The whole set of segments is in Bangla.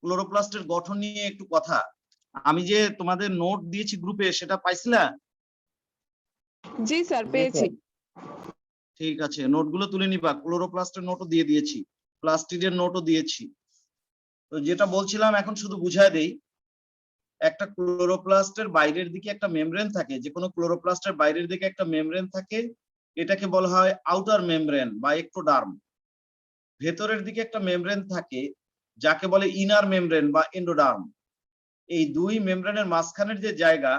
ক্লোরোপ্লাস্টের গঠন নিয়ে একটু কথা। আমি যে তোমাদের নোট দিয়েছি গ্রুপে, সেটা পাইছিলা? জি স্যার, পেয়েছি। ঠিক আছে, নোটগুলো তুলে নিবা। ক্লোরোপ্লাস্টের নোটও দিয়ে দিয়েছি, প্লাস্টিডের নোটও দিয়েছি। তো যেটা বলছিলাম এখন শুধু বুঝায় দেই। একটা ক্লোরোপ্লাস্টের বাইরের দিকে একটা মেমব্রেন থাকে, যে কোনো ক্লোরোপ্লাস্টের বাইরের দিকে একটা মেমব্রেন থাকে, এটাকে বলা হয় আউটার মেমব্রেন বা এক্টোডার্ম। ভেতরের দিকে একটা মেমব্রেন থাকে যাকে বলে ইনার মেমব্রেন বা এন্ডোডার্ম। এই দুই মেমব্রেনের মাঝখানের যে জায়গা,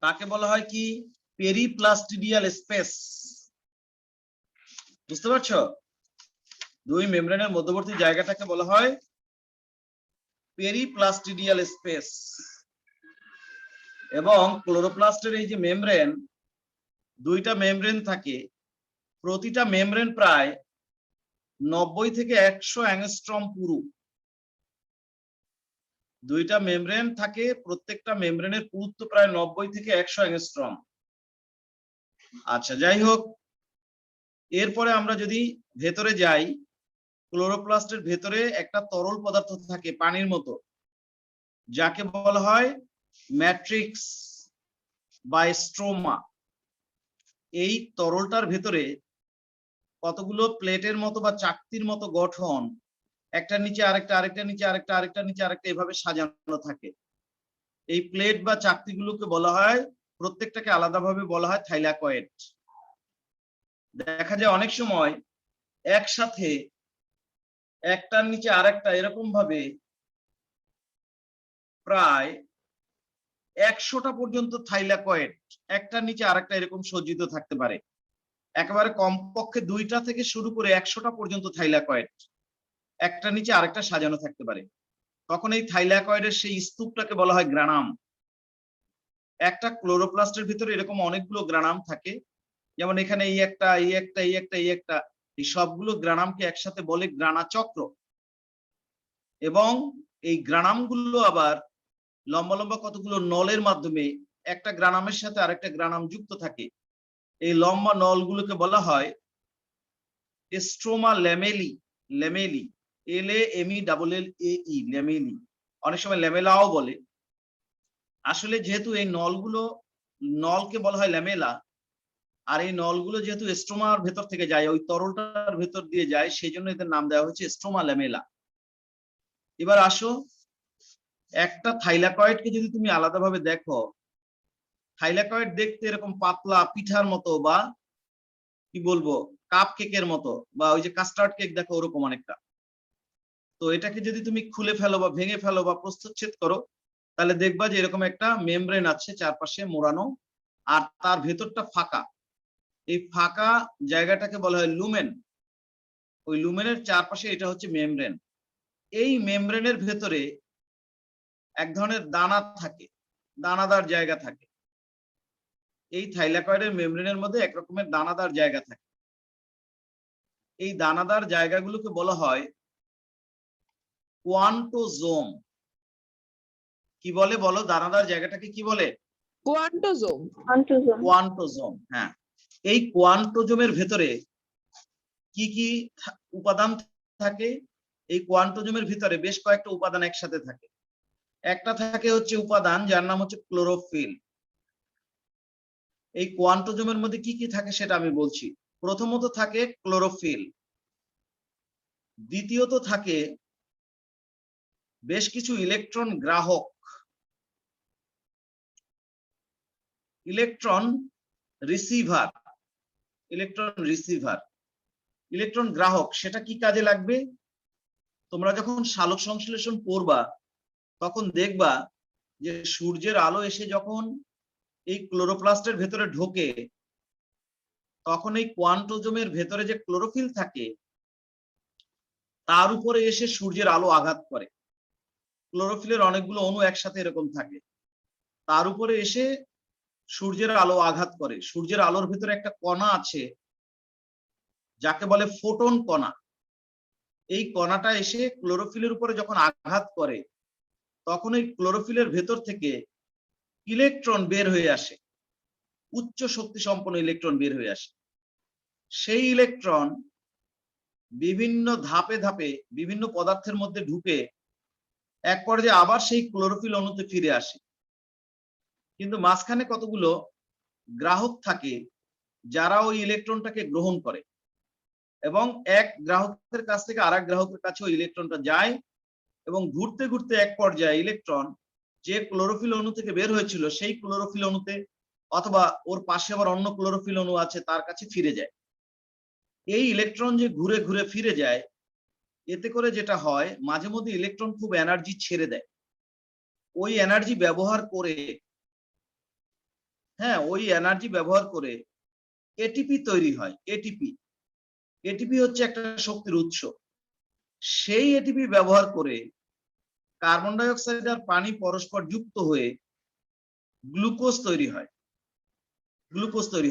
তাকে বলা হয় কি পেরিপ্লাস্টিডিয়াল স্পেস। বুঝতে পারছো? দুই মেমব্রেনের মধ্যবর্তী জায়গাটাকে বলা হয় পেরিপ্লাস্টিডিয়াল স্পেস। এবং ক্লোরোপ্লাস্টের এই যে মেমব্রেন, দুইটা মেমব্রেন থাকে, প্রতিটা মেমব্রেন প্রায় 90 থেকে 100 অ্যাংস্ট্রম পুরু। দুইটা মেমব্রেন থাকে, প্রত্যেকটা মেমব্রেনের পুরুত্ব প্রায় 90 থেকে 100 অ্যাংস্ট্রম। আচ্ছা, যাই হোক, এরপরে আমরা যদি ভেতরে যাই, ক্লোরোপ্লাস্টের ভেতরে একটা তরল পদার্থ থাকে পানির মতো, যাকে বলা হয় ম্যাট্রিক্স বা স্ট্রোমা। এই তরলটার ভেতরে কতগুলো প্লেটের মতো বা চাকতির মতো গঠন, একটা নিচে আরেকটা, আরেকটা নিচে আরেকটা, আরেকটা নিচে আরেকটা, এভাবে সাজানো থাকে। এই প্লেট বা চাকতিগুলোকে বলা হয়, প্রত্যেকটাকে আলাদাভাবে বলা হয় থাইলাকয়েড। দেখা যায় অনেক সময় একসাথে একটার নিচে আরেকটা এরকম ভাবে প্রায় 100টা পর্যন্ত থাইলাকয়েড একটার নিচে আরেকটা এরকম সজ্জিত থাকতে পারে। একেবারে কমপক্ষে 2টা থেকে শুরু করে 100টা পর্যন্ত থাইলাকয়েড একটা নিচে আরেকটা সাজানো থাকতে পারে। তখন এই থাইলাকয়েডের সেই স্তূপটাকে বলা হয় গ্রানাম। একটা ক্লোরোপ্লাস্টের ভিতরে এরকম অনেকগুলো গ্রানাম থাকে, যেমন এখানে এই একটা, এই একটা, এই একটা, এই একটা, এই সবগুলো গ্রানামকে একসাথে বলে গ্রানাচক্র। এবং এই গ্রানামগুলো আবার লম্বা লম্বা কতগুলো নলের মাধ্যমে একটা গ্রানামের সাথে আরেকটা গ্রানাম যুক্ত থাকে। এই লম্বা নলগুলোকে বলা হয় stroma lamellae. Lamellae, LAMELLAE, lamellae. অনেক সময় ল্যামেলাও বলে। আসলে যেহেতু এই নলকে বলা হয় ল্যামেলা, আর এই নলগুলো যেহেতু স্ট্রোমার ভেতর থেকে যায়, ওই তরলটার ভেতর দিয়ে যায়, সেই জন্য এদের নাম দেওয়া হয়েছে স্ট্রোমা ল্যামেলা। এবার আসো, একটা থাইলাকয়েডকে যদি তুমি আলাদাভাবে দেখো, থাইলাকয়েড দেখতে এরকম পাতলা পিঠার মতো, বা কি বলবো, কাপ কেকের মতো, বা ওই যে কাস্টার্ড কেক দেখো ওরকম অনেকটা। তো এটাকে যদি তুমি খুলে ফেলো বা ভেঙে ফেলো বা প্রস্থচ্ছেদ করো, তাহলে দেখবা যে এরকম একটা মেমব্রেন আছে চারপাশে মোড়ানো, আর তার ভেতরটা ফাঁকা। এই ফাঁকা জায়গাটাকে বলা হয় লুমেন। ওই লুমেনের চারপাশে এটা হচ্ছে মেমব্রেন। এই মেমব্রেনের ভেতরে এক ধরনের দানা থাকে, দানাদার জায়গা থাকে। এই থাইলাকয়েডের মেমব্রেনের মধ্যে এক রকমের দানাদার জায়গা থাকে। এই দানাদার জায়গাগুলোকে বলা হয় কোয়ান্টোজোম। কি বলে বলো, দানাদার জায়গাটাকে কি বলে? কোয়ান্টোজোম। কোয়ান্টোজোম, হ্যাঁ। এই কোয়ান্টোজোমের ভেতরে কি কি উপাদান থাকে? এই কোয়ান্টোজোমের ভিতরে বেশ কয়েকটা উপাদান একসাথে থাকে। একটা থাকে হচ্ছে উপাদান যার নাম হচ্ছে ক্লোরোফিল। এই কোয়ান্টোজোমের মধ্যে কি কি থাকে সেটা আমি বলছি। প্রথমত থাকে ক্লোরোফিল, দ্বিতীয়ত থাকে বেশ কিছু ইলেকট্রন গ্রাহক, ইলেকট্রন রিসিভার, ইলেকট্রন গ্রাহক। সেটা কি কাজে লাগবে? তোমরা যখন সালোক সংশ্লেষণ পড়বা, তখন দেখবা যে সূর্যের আলো এসে যখন এই ক্লোরোপ্লাস্টের ভেতরে ঢোকে, তখন এই কোয়ান্টোজোমের ভেতরে যে ক্লোরোফিল থাকে, তার উপরে এসে সূর্যের আলো আঘাত করে। ক্লোরোফিলের অনেকগুলো অণু একসাথে এরকম থাকে, তার উপরে এসে সূর্যের আলো আঘাত করে। সূর্যের আলোর ভেতরে একটা কণা আছে যাকে বলে ফোটন কণা। এই কণাটা এসে ক্লোরোফিলের উপরে যখন আঘাত করে, তখন এই ক্লোরোফিলের ভেতর থেকে ইলেকট্রন বের হয়ে আসে, উচ্চ শক্তি সম্পন্ন ইলেকট্রন বের হয়ে আসে। সেই ইলেকট্রন বিভিন্ন ধাপে ধাপে বিভিন্ন পদার্থের মধ্যে ঢুকে এক পর্যায়ে আবার সেই ক্লোরোফিল অণুতে ফিরে আসে। কিন্তু মাঝখানে কতগুলো গ্রাহক থাকে যারা ওই ইলেকট্রনটাকে গ্রহণ করে, এবং এক গ্রাহকের কাছ থেকে আরেক গ্রাহকের কাছে ওই ইলেকট্রনটা যায়, এবং ঘুরতে ঘুরতে এক পর্যায়ে ইলেকট্রন যে ক্লোরোফিল অণু থেকে বের হয়েছিল সেই ক্লোরোফিল অণুতে অথবা ওর পাশে আবার অন্য ক্লোরোফিল অণু আছে তার কাছে ফিরে যায়। এই ইলেকট্রন যে ঘুরে ঘুরে ফিরে যায়, এতে করে যেটা হয় মাঝে মধ্যে ইলেকট্রন খুব এনার্জি ছেড়ে দেয়। ওই এনার্জি ব্যবহার করে, ওই এনার্জি ব্যবহার করে এটিপি তৈরি হয়। এটিপি হচ্ছে একটা শক্তির উৎস। সেই এটিপি ব্যবহার করে কার্বন ডাই অক্সাইড আর পানি পরস্পর যুক্ত হয়ে গ্লুকোজ তৈরি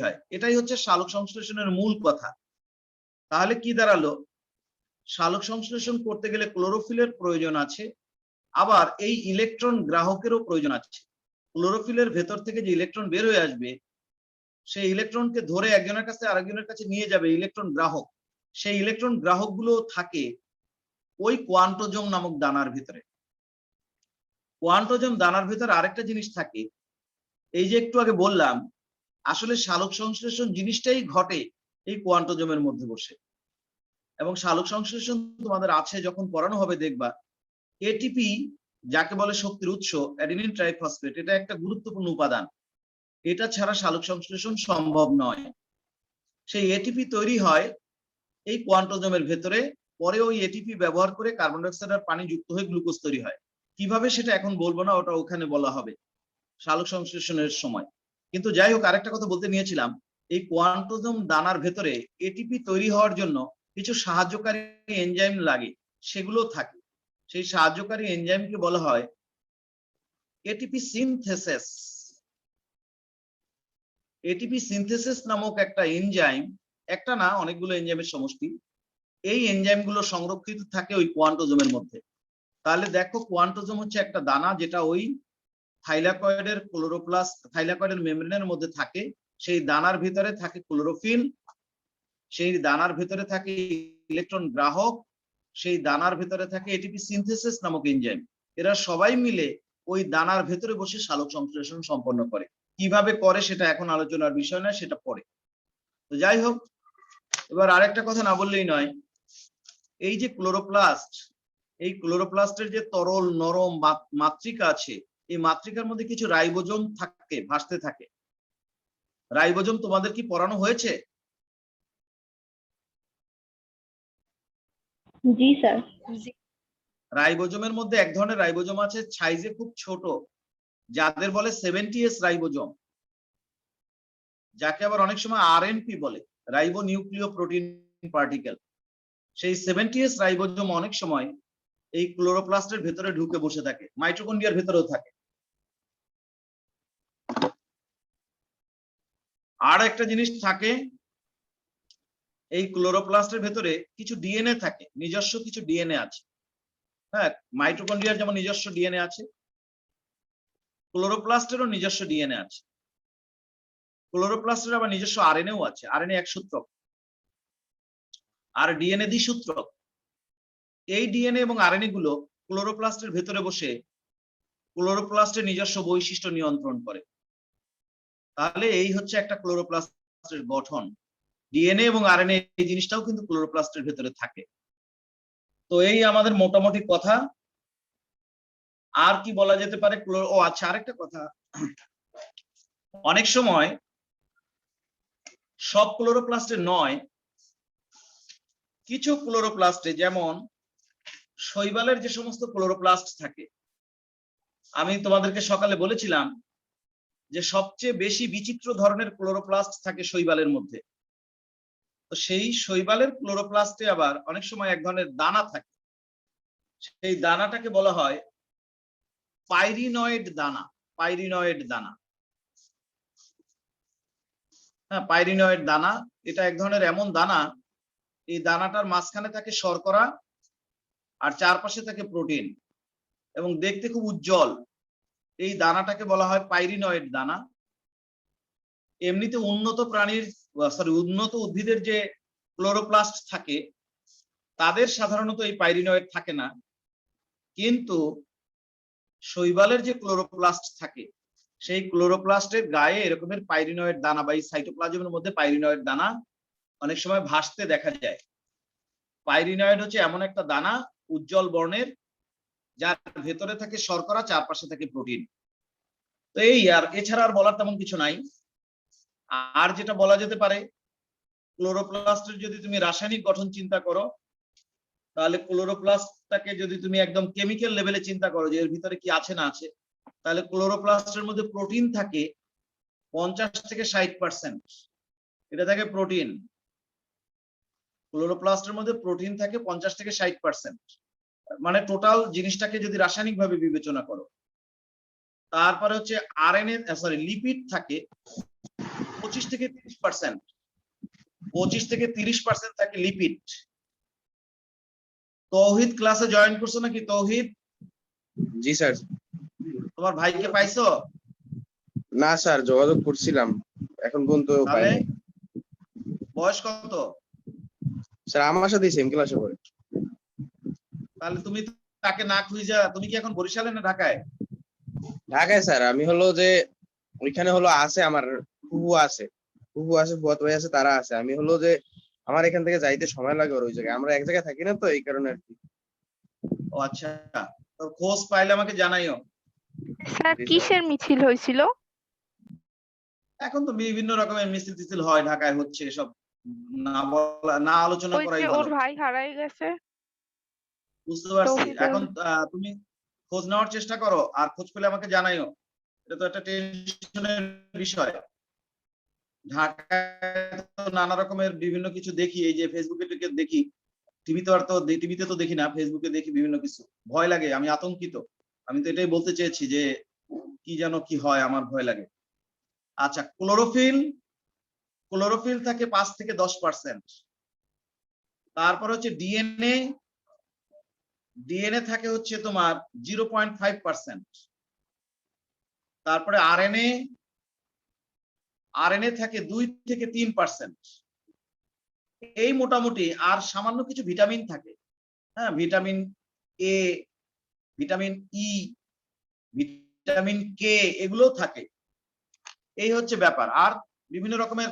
হয়। এটাই হচ্ছে সালোক সংশ্লেষণের মূল কথা। তাহলে কি দাঁড়ালো? সালোক সংশ্লেষণ করতে গেলে ক্লোরোফিলের প্রয়োজন আছে, আবার এই ইলেকট্রন গ্রাহকেরও প্রয়োজন আছে। ক্লোরোফিলের ভেতর থেকে যে ইলেকট্রন বের হয়ে আসবে, সেই ইলেকট্রনকে ধরে একজনের কাছে আরেকজনের কাছে নিয়ে যাবে ইলেকট্রন গ্রাহক। সেই ইলেকট্রন গ্রাহকগুলো থাকে ওই কোয়ান্টোজোম নামক দানার ভিতরে। কোয়ান্টোজোম দানার ভিতরে আরেকটা জিনিস থাকে, এই যে একটু আগে বললাম, আসলে সালোক সংশ্লেষণ জিনিসটাই ঘটে এই কোয়ান্টোজোমের মধ্যে বসে। এবং সালোক সংশ্লেষণ তোমাদের আছে যখন পড়ানো হবে দেখবা, এটিপি যাকে বলে শক্তির উৎস, অ্যাডিনিন ট্রাইফসফেট, এটা একটা গুরুত্বপূর্ণ উপাদান। এটা ছাড়া সালোক সংশ্লেষণ সম্ভব নয়। সেই এটিপি তৈরি হয় এই কোয়ান্টোজোমের ভেতরে, পরে ওই এটিপি ব্যবহার করে কার্বন ডাই অক্সাইড আর পানি যুক্ত হয়ে গ্লুকোজ তৈরি হয়। কিভাবে সেটা এখন বলবো না, ওটা ওখানে বলা হবে সালোক সংশ্লেষণের সময়। কিন্তু যাই হোক, আরেকটা কথা বলতে নিয়েছিলাম, এই কোয়ান্টোজোম দানার ভেতরে এটিপি তৈরি হওয়ার জন্য কিছু সাহায্যকারী এনজাইম লাগে, সেগুলো থাকে। সেই সাহায্যকারী এনজাইমকে বলা হয় এটিপি সিনথেসিস। এটিপি সিনথেসিস নামক একটা এনজাইম, একটা না অনেকগুলো এনজাইমের সমষ্টি, এই এনজাইমগুলো সংরক্ষিত থাকে ওই কোয়ান্টোজোমের মধ্যে। তাহলে দেখো, কোয়ান্টোজোম হচ্ছে একটা দানা যেটা ওই থাইলাকয়েডের মেমব্রেনের মধ্যে থাকে। সেই দানার ভিতরে থাকে ক্লোরোফিল, সেই দানার ভিতরে থাকে ইলেকট্রন গ্রাহক, সেই দানার ভিতরে থাকে এটিপি সিনথেসিস নামক এনজাইম। এরা সবাই মিলে ওই দানার ভেতরে বসে সালোক সংশ্লেষণ সম্পন্ন করে। কিভাবে করে সেটা এখন আলোচনার বিষয় নয়, সেটা পরে। তো যাই হোক, এবার আরেকটা কথা না বললেই নয়, এই যে ক্লোরোপ্লাস্ট, এই ক্লোরোপ্লাস্টের যে তরল নরম মাতৃকা আছে, এই মাতৃকার মধ্যে কিছু রাইবোজোম থাকে, ভাসতে থাকে। রাইবোজোম তোমাদের কি পড়ানো হয়েছে? জি স্যার। রাইবোজোমের মধ্যে এক ধরনের রাইবোজোম আছে সাইজে খুব ছোট, যাদের বলে 70S রাইবোজোম, যাকে আবার অনেক সময় আরএনপি বলে, রাইবো নিউক্লিয় প্রোটিন পার্টিকেল। সেই 70S রাইবোজোম অনেক সময় এই ক্লোরোপ্লাস্টের ভেতরে ঢুকে বসে থাকে, মাইটোকন্ড্রিয়ার ভেতরেও থাকে। আর একটা জিনিস থাকে, এই ক্লোরোপ্লাস্টের ভেতরে কিছু ডিএনএ থাকে, নিজস্ব কিছু ডিএনএ আছে। মাইটোকন্ড্রিয়ার যেমন নিজস্ব ডিএনএ আছে, ক্লোরোপ্লাস্টেরও নিজস্ব ডিএনএ আছে। ক্লোরোপ্লাস্টের আবার নিজস্ব আরএনএও আছে। আরএনএ একসূত্রক আর ডিএনএ দ্বিসূত্রক। এই ডিএনএ এবং আরএনএ গুলো ক্লোরোপ্লাস্টের ভেতরে বসে ক্লোরোপ্লাস্টের নিজস্ব বৈশিষ্ট্য নিয়ন্ত্রণ করে। তাহলে এই হচ্ছে একটা ক্লোরোপ্লাস্টের গঠন। ডিএনএ এবং আরএনএ এই জিনিসটাও কিন্তু ক্লোরোপ্লাস্টের ভেতরে থাকে। তো এই আমাদের মোটামুটি কথা। আর কি বলা যেতে পারে? আচ্ছা, আরেকটা কথা, অনেক সময় সব ক্লোরোপ্লাস্টে নয়, কিছু ক্লোরোপ্লাস্টে, যেমন শৈবালের যে সমস্ত ক্লোরোপ্লাস্ট থাকে, আমি তোমাদেরকে সকালে বলেছিলাম যে সবচেয়ে বেশি বিচিত্র ধরনের ক্লোরোপ্লাস্ট থাকে শৈবালের মধ্যে। তো সেই শৈবালের ক্লোরোপ্লাস্টে আবার অনেক সময় এক ধরনের দানা থাকে, সেই দানাটাকে বলা হয় পাইরিনয়েড দানা। পাইরিনয়েড দানা, পাইরিনয়েড দানা, এটা এক ধরনের এমন দানা, এই দানাটার মাঝখানে থাকে শর্করা আর চারপাশে থাকে প্রোটিন এবং দেখতে খুব উজ্জ্বল। এই দানাটাকে বলা হয় পাইরিনয়েড দানা। এমনিতে উন্নত উদ্ভিদের যে ক্লোরোপ্লাস্ট থাকে, তাদের সাধারণত এই পাইরিনয়েড থাকে না, কিন্তু শৈবালের যে ক্লোরোপ্লাস্ট থাকে সেই ক্লোরোপ্লাস্টের গায়ে এরকমের পাইরিনয়েড দানা বা এই সাইটোপ্লাজমের মধ্যে পাইরিনয়েড দানা অনেক সময় ভাসতে দেখা যায়। পাইরিনয়েড হচ্ছে এমন একটা দানা উজ্জ্বল বর্ণের, যার ভেতরে থাকে শর্করা, চারপাশে থাকে প্রোটিন। তো এই আর এছাড়া আর বলার তেমন কিছু নাই। আর যেটা বলা যেতে পারে, ক্লোরোপ্লাস্টের যদি তুমি রাসায়নিক গঠন চিন্তা করো, তাহলে ক্লোরোপ্লাস্টটাকে যদি তুমি একদম কেমিক্যাল লেভেলে চিন্তা করো যে এর ভিতরে কি আছে না আছে, তাহলে ক্লোরোপ্লাস্টের মধ্যে প্রোটিন থাকে 50 থেকে 60%। এটা থাকে প্রোটিন। ক্লোরোপ্লাস্টের মধ্যে প্রোটিন থাকে 50 থেকে 60%, মানে টোটাল জিনিসটাকে যদি রাসায়নিক ভাবে বিবেচনা করো। তারপরে হচ্ছে লিপিড থাকে 25 থেকে 30%। 25 থেকে 30% থাকে লিপিড। তৌহিদ ক্লাসে জয়েন করছো নাকি? তৌহিদ, জি স্যার। তোমার ভাইকে পাইছো? না স্যার, যোগাযোগ করছিলাম, এখন পর্যন্ত তাহলে পাইনি। বয়স কত? স্যার আমার সাথে সেম ক্লাসে পড়ে। তাহলে তুমি তাকে না খুঁজা, তুমি কি এখন বরিশালে না ঢাকায়? ঢাকায় স্যার। আমি হলো যে ওইখানে হলো আছে আমার ফুফু আছে, ফুয়াত ভাই আছে, তারা আছে। আমি হলো যে আমার এখান থেকে যাইতে সময় লাগে ওই জায়গায়, আমরা এক জায়গায় থাকি না, তো এই কারণে আর কি। ও আচ্ছা, তো খোঁজ পাইলে আমাকে জানাইও। স্যার জি স্যার। কিসের মিছিল হয়েছিল? এখন তো বিভিন্ন রকমের মিছিল টিছিল হয়, ঢাকায় হচ্ছে, এসব না বলা, না আলোচনা ওই করাই যে ভালো। ওর ভাই হারাই গেছে। বুঝতে পারছি। তৌহিদ। এখন তুমি খোঁজ নেওয়ার চেষ্টা করো, আর খোঁজ পেলে আমাকে জানাইও। এটা তো একটা টেনশনের বিষয়। ঢাকায় তো নানা রকমের বিভিন্ন কিছু দেখি, এই যে ফেসবুকে দেখি, টিভিতে তো দেখি না, ফেসবুকে দেখি বিভিন্ন কিছু, ভয় লাগে, আমি আতঙ্কিত। আমি তো এটাই বলতে চেয়েছি যে কি যেন কি হয়, আমার ভয় লাগে। আচ্ছা, ক্লোরোফিল থাকে 5 থেকে 10%। তারপর হচ্ছে ডিএনএ থাকে হচ্ছে তোমার 0.5%। তারপরে আরএনএ থাকে 2 থেকে 3%। এই মোটামুটি, আর সামান্য কিছু ভিটামিন থাকে, হ্যাঁ, vitamin A, vitamin E, vitamin K, এগুলো থাকে। এই হচ্ছে ব্যাপার। আর বিভিন্ন রকমের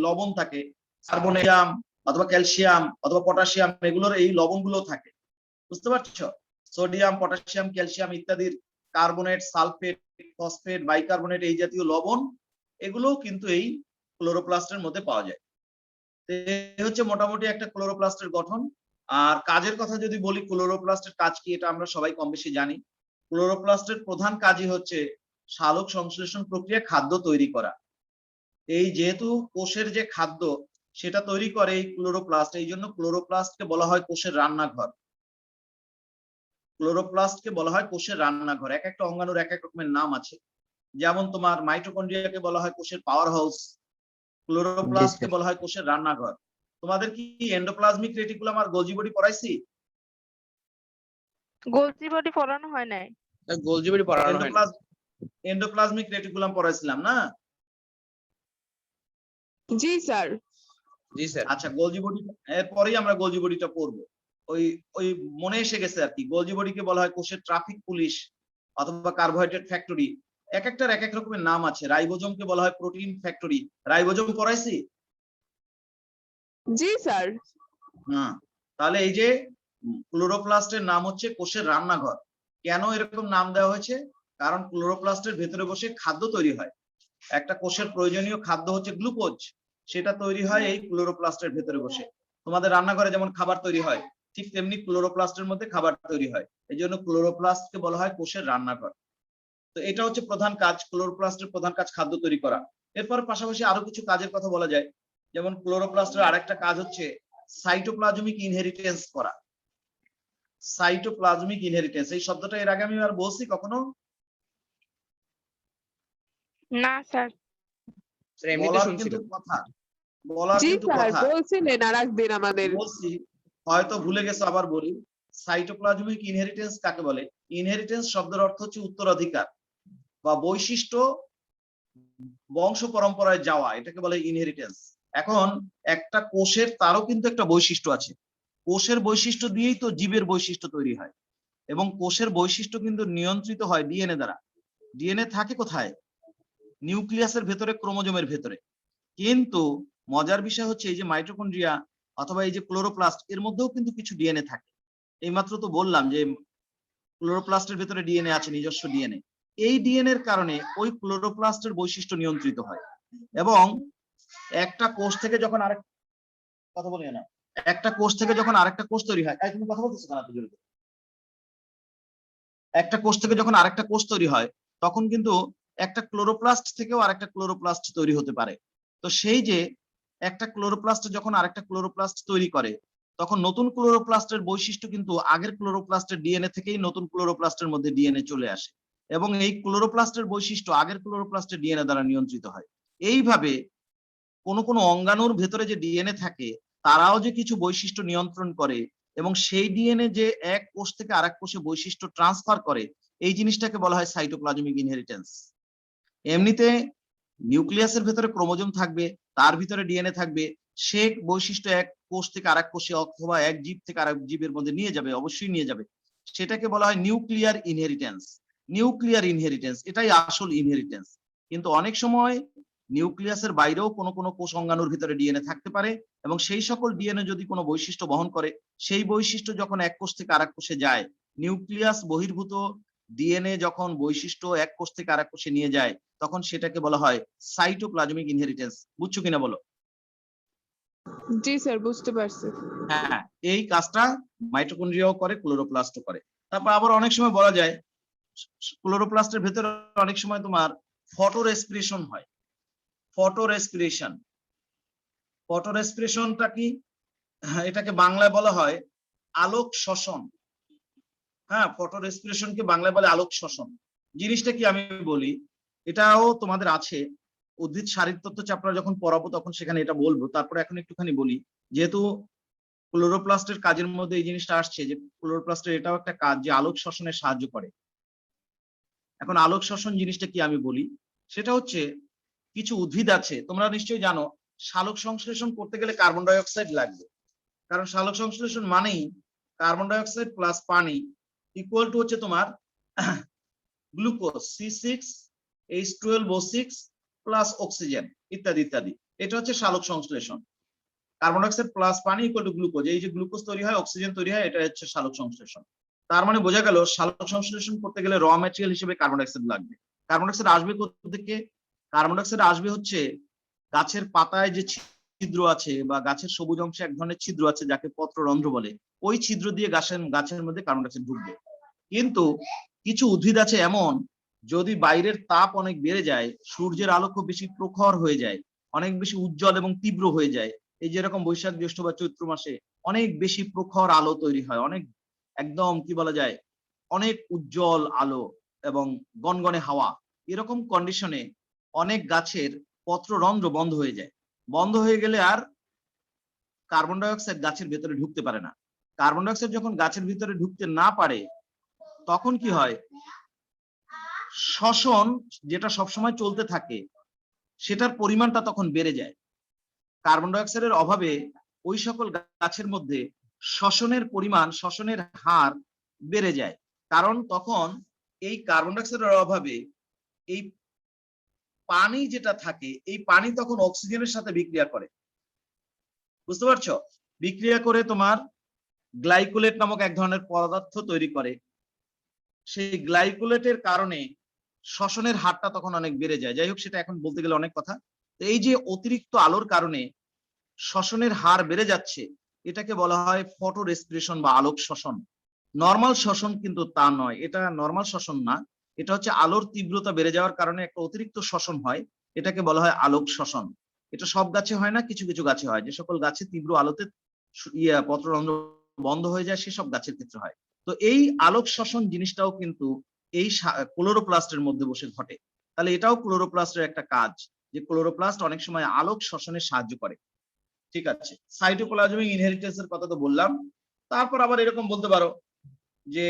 লবণ থাকে, কার্বনিয়াম অথবা ক্যালসিয়াম অথবা পটাশিয়াম, এগুলোর এই লবণগুলো থাকে। বুঝতে পারছো? সোডিয়াম, পটাশিয়াম, ক্যালসিয়াম ইত্যাদির কার্বনেট, সালফেট, ফসফেট, বাইকার্বনেট, এই জাতীয় লবণ, এগুলো কিন্তু এই ক্লোরোপ্লাস্টের মধ্যে পাওয়া যায়। এই হচ্ছে মোটামুটি একটা ক্লোরোপ্লাস্টের গঠন। আর কাজের কথা যদি বলি, ক্লোরোপ্লাস্টের কাজ কি, এটা আমরা সবাই কম বেশি জানি। ক্লোরোপ্লাস্টের প্রধান কাজই হচ্ছে সালোক সংশ্লেষণ প্রক্রিয়া, খাদ্য তৈরি করা। এই যেহেতু কোষের যে খাদ্য সেটা তৈরি করে এই ক্লোরোপ্লাস্ট, এই জন্য ক্লোরোপ্লাস্টকে বলা হয় কোষের রান্নাঘর। ক্লোরোপ্লাস্টকে বলা হয় কোষের রান্নাঘর। এক একটা অঙ্গাণুর এক এক রকমের নাম আছে। যেমন তোমার মাইটোকন্ড্রিয়াকে বলা হয় কোষের পাওয়ার হাউস, ক্লোরোপ্লাস্টকে বলা হয় কোষের রান্নাঘর। তোমাদের কি এন্ডোপ্লাজমিক রেটিকুলাম আর গোলজি বডি পড়াইছি? গোলজি বডি পড়ানো হয় নাই। গোলজি বডি পড়ানো হয় না। এন্ডোপ্লাজমিক রেটিকুলাম পড়াইছিলাম না? জি স্যার। জি স্যার। আচ্ছা, গোলজি বডি এরপরেই আমরা গোলজি বডিটা পড়বো। ওই মনে এসে গেছে আর কি। গোলজি বডিকে বলা হয় কোষের ট্রাফিক পুলিশ অথবা কার্বোহাইড্রেট ফ্যাক্টরি। এক একটার এক এক রকমের নাম আছে। রাইবোজোমকে বলা হয় প্রোটিন ফ্যাক্টরি। রাইবোজোম পড়াইছি? জি স্যার। হ্যাঁ, তাহলে এই যে ক্লোরোপ্লাস্টের নাম হচ্ছে কোষের রান্নাঘর। কেন এরকম নাম দেওয়া হয়েছে? কারণ ক্লোরোপ্লাস্টের ভেতরে বসে খাদ্য তৈরি হয়। একটা কোষের প্রয়োজনীয় খাদ্য হচ্ছে গ্লুকোজ, সেটা তৈরি হয় এই ক্লোরোপ্লাস্টের ভেতরে বসে। তোমাদের রান্নাঘরে যেমন খাবার তৈরি হয়, ঠিক তেমনি ক্লোরোপ্লাস্টের মধ্যে খাবার তৈরি হয়। এই জন্য ক্লোরোপ্লাস্টকে বলা হয় কোষের রান্নাঘর। তো এটা হচ্ছে প্রধান কাজ, ক্লোরোপ্লাস্টের প্রধান কাজ খাদ্য তৈরি করা। এরপর পাশাপাশি আরো কিছু কাজের কথা বলা যায়। যেমন ক্লোরোপ্লাস্টের আরেকটা কাজ হচ্ছে সাইটোপ্লাজমিক ইনহেরিটেন্স করা। সাইটোপ্লাজমিক ইনহেরিটেন্স, এই শব্দটা এর আগে আমি আর বলছি কখনো? না স্যার। স্যার এমনিতে বলার শুনছিলাম। কিন্তু কথা, বলার জি কিন্তু স্যার, কথা বলছিলেন আর একদিন আমাদের। বলছি, হয়তো ভুলে গেছো, আবার বলি। সাইটোপ্লাজমিক ইনহেরিটেন্স কাকে বলে? ইনহেরিটেন্স শব্দের অর্থ হচ্ছে উত্তরাধিকার বা বৈশিষ্ট্য বংশ পরম্পরায় যাওয়া, এটাকে বলে ইনহেরিটেন্স। এখন একটা কোষের তারও কিন্তু একটা বৈশিষ্ট্য আছে, কোষের বৈশিষ্ট্য দিয়েই তো জীবের বৈশিষ্ট্য তৈরি হয়, এবং কোষের বৈশিষ্ট্য কিন্তু নিয়ন্ত্রিত হয় ডিএনএ দ্বারা। ডিএনএ থাকে কোথায়? নিউক্লিয়াসের ভেতরে, ক্রোমোজোমের ভেতরে। কিন্তু মজার বিষয় হচ্ছে এই যে মাইটোকন্ড্রিয়া অথবা এই যে ক্লোরোপ্লাস্ট, এর মধ্যেও কিন্তু কিছু ডিএনএ থাকে। এইমাত্র তো বললাম যে ক্লোরোপ্লাস্টের ভেতরে ডিএনএ আছে, নিজস্ব ডিএনএ। এই ডিএনএ এর কারণে ওই ক্লোরোপ্লাস্টের বৈশিষ্ট্য নিয়ন্ত্রিত হয়। এবং একটা কোষ থেকে যখন আরেক কথা বলি না, একটা কোষ থেকে যখন আরেকটা কোষ তৈরি হয়, তুমি কথা বলতেছো কেন এত জোরে? একটা কোষ থেকে যখন আরেকটা কোষ তৈরি হয়, তখন কিন্তু একটা ক্লোরোপ্লাস্ট থেকেও আরেকটা ক্লোরোপ্লাস্ট তৈরি হতে পারে। তো সেই যে একটা ক্লোরোপ্লাস্ট যখন আরেকটা ক্লোরোপ্লাস্ট তৈরি করে, তখন নতুন ক্লোরোপ্লাস্টের বৈশিষ্ট্য কিন্তু আগের ক্লোরোপ্লাস্টের ডিএনএ থেকেই নতুন ক্লোরোপ্লাস্টের মধ্যে ডিএনএ চলে আসে, এবং এই ক্লোরোপ্লাস্টের বৈশিষ্ট্য আগের ক্লোরোপ্লাস্টের ডিএনএ দ্বারা নিয়ন্ত্রিত হয়। এইভাবে কোন কোন অঙ্গাণুর ভেতরে যে ডিএনএ থাকে, তারাও যে কিছু বৈশিষ্ট্য নিয়ন্ত্রণ করে, এবং সেই ডিএনএ যে এক কোষ থেকে আরেক কোষে বৈশিষ্ট্য ট্রান্সফার করে, এই জিনিসটাকে বলা হয় সাইটোপ্লাজমিক ইনহেরিটেন্স। এমনিতে নিউক্লিয়াসের ভেতরে ক্রোমোজোম থাকবে, তার ভিতরে ডিএনএ থাকবে, সে বৈশিষ্ট্য এক কোষ থেকে আরেক কোষে অথবা এক জীব থেকে আরেক জীবের মধ্যে নিয়ে যাবে, অবশ্যই নিয়ে যাবে। সেটাকে বলা হয় নিউক্লিয়ার ইনহেরিটেন্স। নিউক্লিয়ার ইনহেরিটেন্স এটাই আসল ইনহেরিটেন্স। কিন্তু অনেক সময় নিউক্লিয়াসের বাইরেও কোনো কোনো কোষ অঙ্গাণুর ভিতরে ডিএনএ থাকতে পারে, এবং সেই সকল ডিএনএ যদি কোনো বৈশিষ্ট্য বহন করে, সেই বৈশিষ্ট্য যখন এক কোষ থেকে আরেক কোষে যায়, নিউক্লিয়াস বহির্ভূত ডিএনএ যখন বৈশিষ্ট্য এক কোষ থেকে আরেক কোষে নিয়ে যায়, তখন সেটাকে বলা হয় সাইটোপ্লাজমিক ইনহেরিটেন্স। বুঝছো কিনা বলো? জি স্যার, বুঝতে পারছি। হ্যাঁ, এই কাজটা মাইটোকন্ড্রিয়াও করে, ক্লোরোপ্লাস্টও করে। তারপর আবার অনেক সময় বলা যায় ক্লোরোপ্লাস্টের ভেতরে অনেক সময় তোমার ফটো রেসপিরেশন হয়। ফটো রেসপিরেশন, ফটো রেসপিরেশনটা কি? এটাকে বাংলায় বলা হয় আলোক শ্বসন। হ্যাঁ, ফটো রেসপিরেশনকে বাংলায় বলে আলোক শ্বসন। জিনিসটা কি আমি বলি, এটাও তোমাদের আছে উদ্ভিদ শারীরতত্ত্ব চ্যাপ্টার যখন পড়াবো তখন সেখানে এটা বলবো। তারপরে এখন একটুখানি বলি, যেহেতু ক্লোরোপ্লাস্টের কাজের মধ্যে এই জিনিসটা আসছে যে ক্লোরোপ্লাস্টের এটাও একটা কাজ যে আলোক শোষণে সাহায্য করে। এখন আলোক শোষণ জিনিসটা কি আমি বলি, সেটা হচ্ছে কিছু উদ্ভিদ আছে, তোমরা নিশ্চয়ই জানো, সালোক সংশ্লেষণ করতে গেলে কার্বন ডাই অক্সাইড লাগবে। কারণ সালোক সংশ্লেষণ মানেই কার্বন ডাই অক্সাইড প্লাস পানি ইকুয়াল টু হচ্ছে তোমার গ্লুকোজ C6H12O6 প্লাস অক্সিজেন ইত্যাদি ইত্যাদি। এটা হচ্ছে সালোক সংশ্লেষণ। কার্বন ডাই অক্সাইড প্লাস পানি ইকুয়াল টু গ্লুকোজ, এই যে গ্লুকোজ তৈরি হয়, অক্সিজেন তৈরি হয়, এটা হচ্ছে সালোক সংশ্লেষণ। তার মানে বোঝা গেল সালোক সংশ্লেষণ করতে গেলে র ম্যাটেরিয়াল হিসেবে কার্বন ডাই অক্সাইড লাগবে। কার্বন ডাই অক্সাইড আসবে কোথা থেকে? কার্বন ডাই অক্সাইড আসবে হচ্ছে গাছের পাতায় যে ছিদ্র আছে বা গাছের সবুজ অংশে এক ধরনের ছিদ্র আছে যাকে পত্ররন্ধ্র বলে, ওই ছিদ্র দিয়ে গাছের মধ্যে কার্বন ডাই অক্সাইড ঢুকবে। কিন্তু কিছু উদ্ভিদ আছে এমন, যদি বাইরের তাপ অনেক বেড়ে যায়, সূর্যের আলো খুব বেশি প্রখর হয়ে যায়, অনেক বেশি উজ্জ্বল এবং তীব্র হয়ে যায়, এই যেরকম বৈশাখ জ্যৈষ্ঠ বা চৈত্র মাসে অনেক বেশি প্রখর আলো তৈরি হয়, অনেক একদম কি বলা যায় অনেক উজ্জ্বল আলো এবং গনগনে হাওয়া, এরকম কন্ডিশনে অনেক গাছের পত্ররন্ধ্র বন্ধ হয়ে যায়। বন্ধ হয়ে গেলে আর কার্বন ডাই অক্সাইড গাছের ভেতরে ঢুকতে পারে না। কার্বন ডাই অক্সাইড যখন গাছের ভিতরে ঢুকতে না পারে, তখন কি হয়, শ্বসন যেটা সবসময় চলতে থাকে সেটার পরিমাণটা তখন বেড়ে যায়। কার্বন ডাই অক্সাইডের অভাবে ওই সকল গাছের মধ্যে শ্বসনের পরিমাণ, শ্বসনের হার বেড়ে যায়। কারণ তখন এই কার্বন ডাই অক্সাইডের অভাবে এই পানি যেটা থাকে, এই পানি তখন অক্সিজেনের সাথে বিক্রিয়া করে, বুঝতে পারছো? বিক্রিয়া করে তোমার গ্লাইকোলেট নামক এক ধরনের পদার্থ তৈরি করে। সেই গ্লাইকোলেটের কারণে শ্বসনের হারটা তখন অনেক বেড়ে যায়। যাই হোক, সেটা এখন বলতে গেলে অনেক কথা। তো এই যে অতিরিক্ত আলোর কারণে শ্বসনের হার বেড়ে যাচ্ছে, এটাকে বলা হয় ফটো রেসপিরেশন বা আলোক শ্বসন। নর্মাল শ্বসন কিন্তু তা নয়, এটা নর্মাল শ্বসন না, এটা হচ্ছে আলোর তীব্রতা বেড়ে যাওয়ার কারণে একটা অতিরিক্ত শ্বসন হয়, এটাকে বলা হয় আলোক শ্বসন। এটা সব গাছে হয় না, কিছু কিছু গাছে হয়। যে সকল গাছে তীব্র আলোতে পত্ররন্ধ্র বন্ধ হয়ে যায়, সেসব গাছের ক্ষেত্রে হয়। তো এই আলোক শ্বসন জিনিসটাও কিন্তু এই ক্লোরোপ্লাস্টের মধ্যে বসে ঘটে। তাহলে এটাও ক্লোরোপ্লাস্টের একটা কাজ, যে ক্লোরোপ্লাস্ট অনেক সময় আলোক শ্বসনে সাহায্য করে। ঠিক আছে, সাইটোপ্লাজমিক ইনহেরিটেন্স এর কথা তো বললাম। তারপর আবার এরকম বলতে পারো যে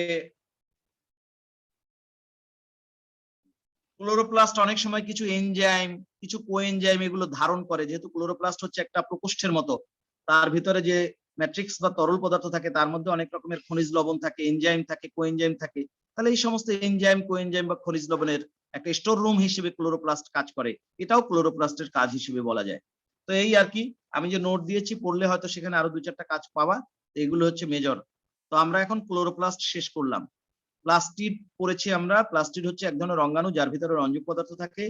ক্লোরোপ্লাস্ট অনেক সময় কিছু এনজাইম, কিছু কোএনজাইম এগুলো ধারণ করে। যেহেতু ক্লোরোপ্লাস্ট হচ্ছে একটা প্রকোষ্ঠের মতো, তার ভিতরে যে ম্যাট্রিক্স বা তরল পদার্থ থাকে তার মধ্যে অনেক রকমের খনিজ লবণ থাকে, এনজাইম থাকে, কোএনজাইম থাকে। তাহলে এই সমস্ত এনজাইম, কোএনজাইম বা খনিজ লবণের একটা স্টোর রুম হিসেবে ক্লোরোপ্লাস্ট কাজ করে। এটাও ক্লোরোপ্লাস্টের কাজ হিসেবে বলা যায়। তো এই আর কি, আমি যে নোট দিয়েছি পড়লে হয়তো সেখানে আরো 2-4টা কাজ পাবা। এগুলো হচ্ছে মেজর। তো আমরা এখন ক্লোরোপ্লাস্ট শেষ করলাম। প্লাস্টিড পড়েছি আমরা। প্লাস্টিড হচ্ছে এক ধরনের অঙ্গাণু যার ভিতরে রঞ্জক পদার্থ থাকে।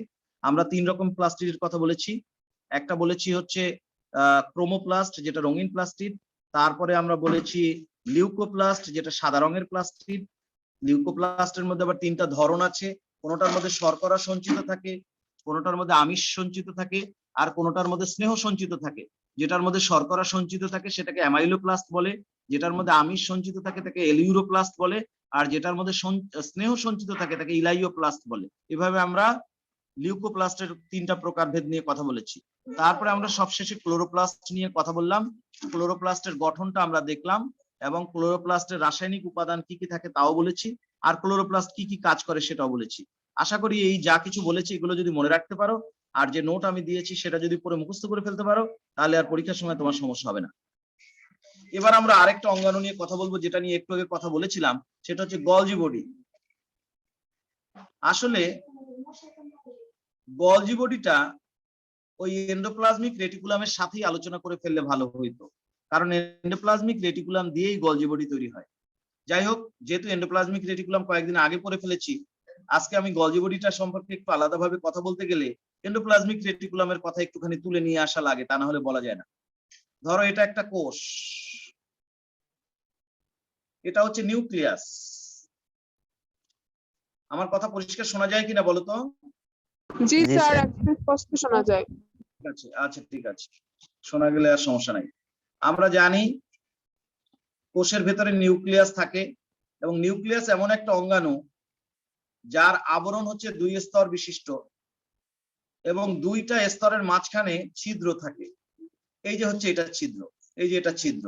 আমরা 3 রকম প্লাস্টিডের কথা বলেছি। একটা বলেছি হচ্ছে ক্রোমোপ্লাস্ট, যেটা রঙিন প্লাস্টিড। তারপরে আমরা বলেছি লিউকোপ্লাস্ট, যেটা সাদা রঙের প্লাস্টিড। লিউকোপ্লাস্টের মধ্যে আবার 3টা ধরন আছে। কোনোটার মধ্যে শর্করা সঞ্চিত থাকে, কোনোটার মধ্যে আমিষ সঞ্চিত থাকে, আর কোনোটার মধ্যে স্নেহ সঞ্চিত থাকে। যেটার মধ্যে শর্করা সঞ্চিত থাকে সেটাকে অ্যামাইলোপ্লাস্ট বলে, যেটার মধ্যে আমিষ সঞ্চিত থাকে তাকে এলিউরোপ্লাস্ট বলে, আর যেটার মধ্যে স্নেহ সঞ্চিত থাকে তাকে ইলাইওপ্লাস্ট বলে। এভাবে আমরা লিউকোপ্লাস্টের 3টা প্রকারভেদ নিয়ে কথা বলেছি। তারপরে আমরা সবশেষে ক্লোরোপ্লাস্ট নিয়ে কথা বললাম। ক্লোরোপ্লাস্টের গঠনটা আমরা দেখলাম এবং ক্লোরোপ্লাস্টের রাসায়নিক উপাদান কি কি থাকে তাও বলেছি, আর ক্লোরোপ্লাস্ট কি কি কাজ করে সেটাও বলেছি। আশা করি এই যা কিছু বলেছি এগুলো যদি মনে রাখতে পারো, আর যে নোট আমি দিয়েছি সেটা যদি পড়ে মুখস্থ করে ফেলতে পারো, তাহলে আর পরীক্ষার সময় তোমার সমস্যা হবে না। এবার আমরা আরেকটা অঙ্গাণু নিয়ে কথা বলবো, যেটা নিয়ে একটু আগে কথা বলেছিলাম, সেটা হচ্ছে গলজি বডি। আসলে গলজি বডিটা ওই এন্ডোপ্লাজমিক রেটিকুলামের সাথেই আলোচনা করে ফেললে ভালো হইতো, কারণ এন্ডোপ্লাজমিক রেটিকুলাম দিয়েই গলজি বডি তৈরি হয়। যাই হোক, যেহেতু এন্ডোপ্লাজমিক রেটিকুলাম কয়েকদিন আগে পড়ে ফেলেছি, আজকে আমি গলজি বডিটা সম্পর্কে একটু আলাদাভাবে কথা বলতে গেলে এন্ডোপ্লাজমিক রেটিকুলামের কথা একটুখানি তুলে নিয়ে আসা লাগে, তা না হলে বলা যায় না। ধরো এটা একটা কোষ, এটা হচ্ছে নিউক্লিয়াস। আমার কথা পরিষ্কার শোনা যায় কিনা বলো তো? জি জি স্যার, স্যার। একদম স্পষ্ট শোনা যায়। ঠিক আছে, আচ্ছা ঠিক আছে, শোনা গেলে আর সমস্যা নাই। আমরা জানি কোষের ভেতরে নিউক্লিয়াস থাকে, এবং নিউক্লিয়াস এমন একটা অঙ্গাণু যার আবরণ হচ্ছে 2 স্তর বিশিষ্ট, এবং 2টা স্তরের মাঝখানে ছিদ্র থাকে। এই যে হচ্ছে এটা ছিদ্র, এই যে এটা ছিদ্র,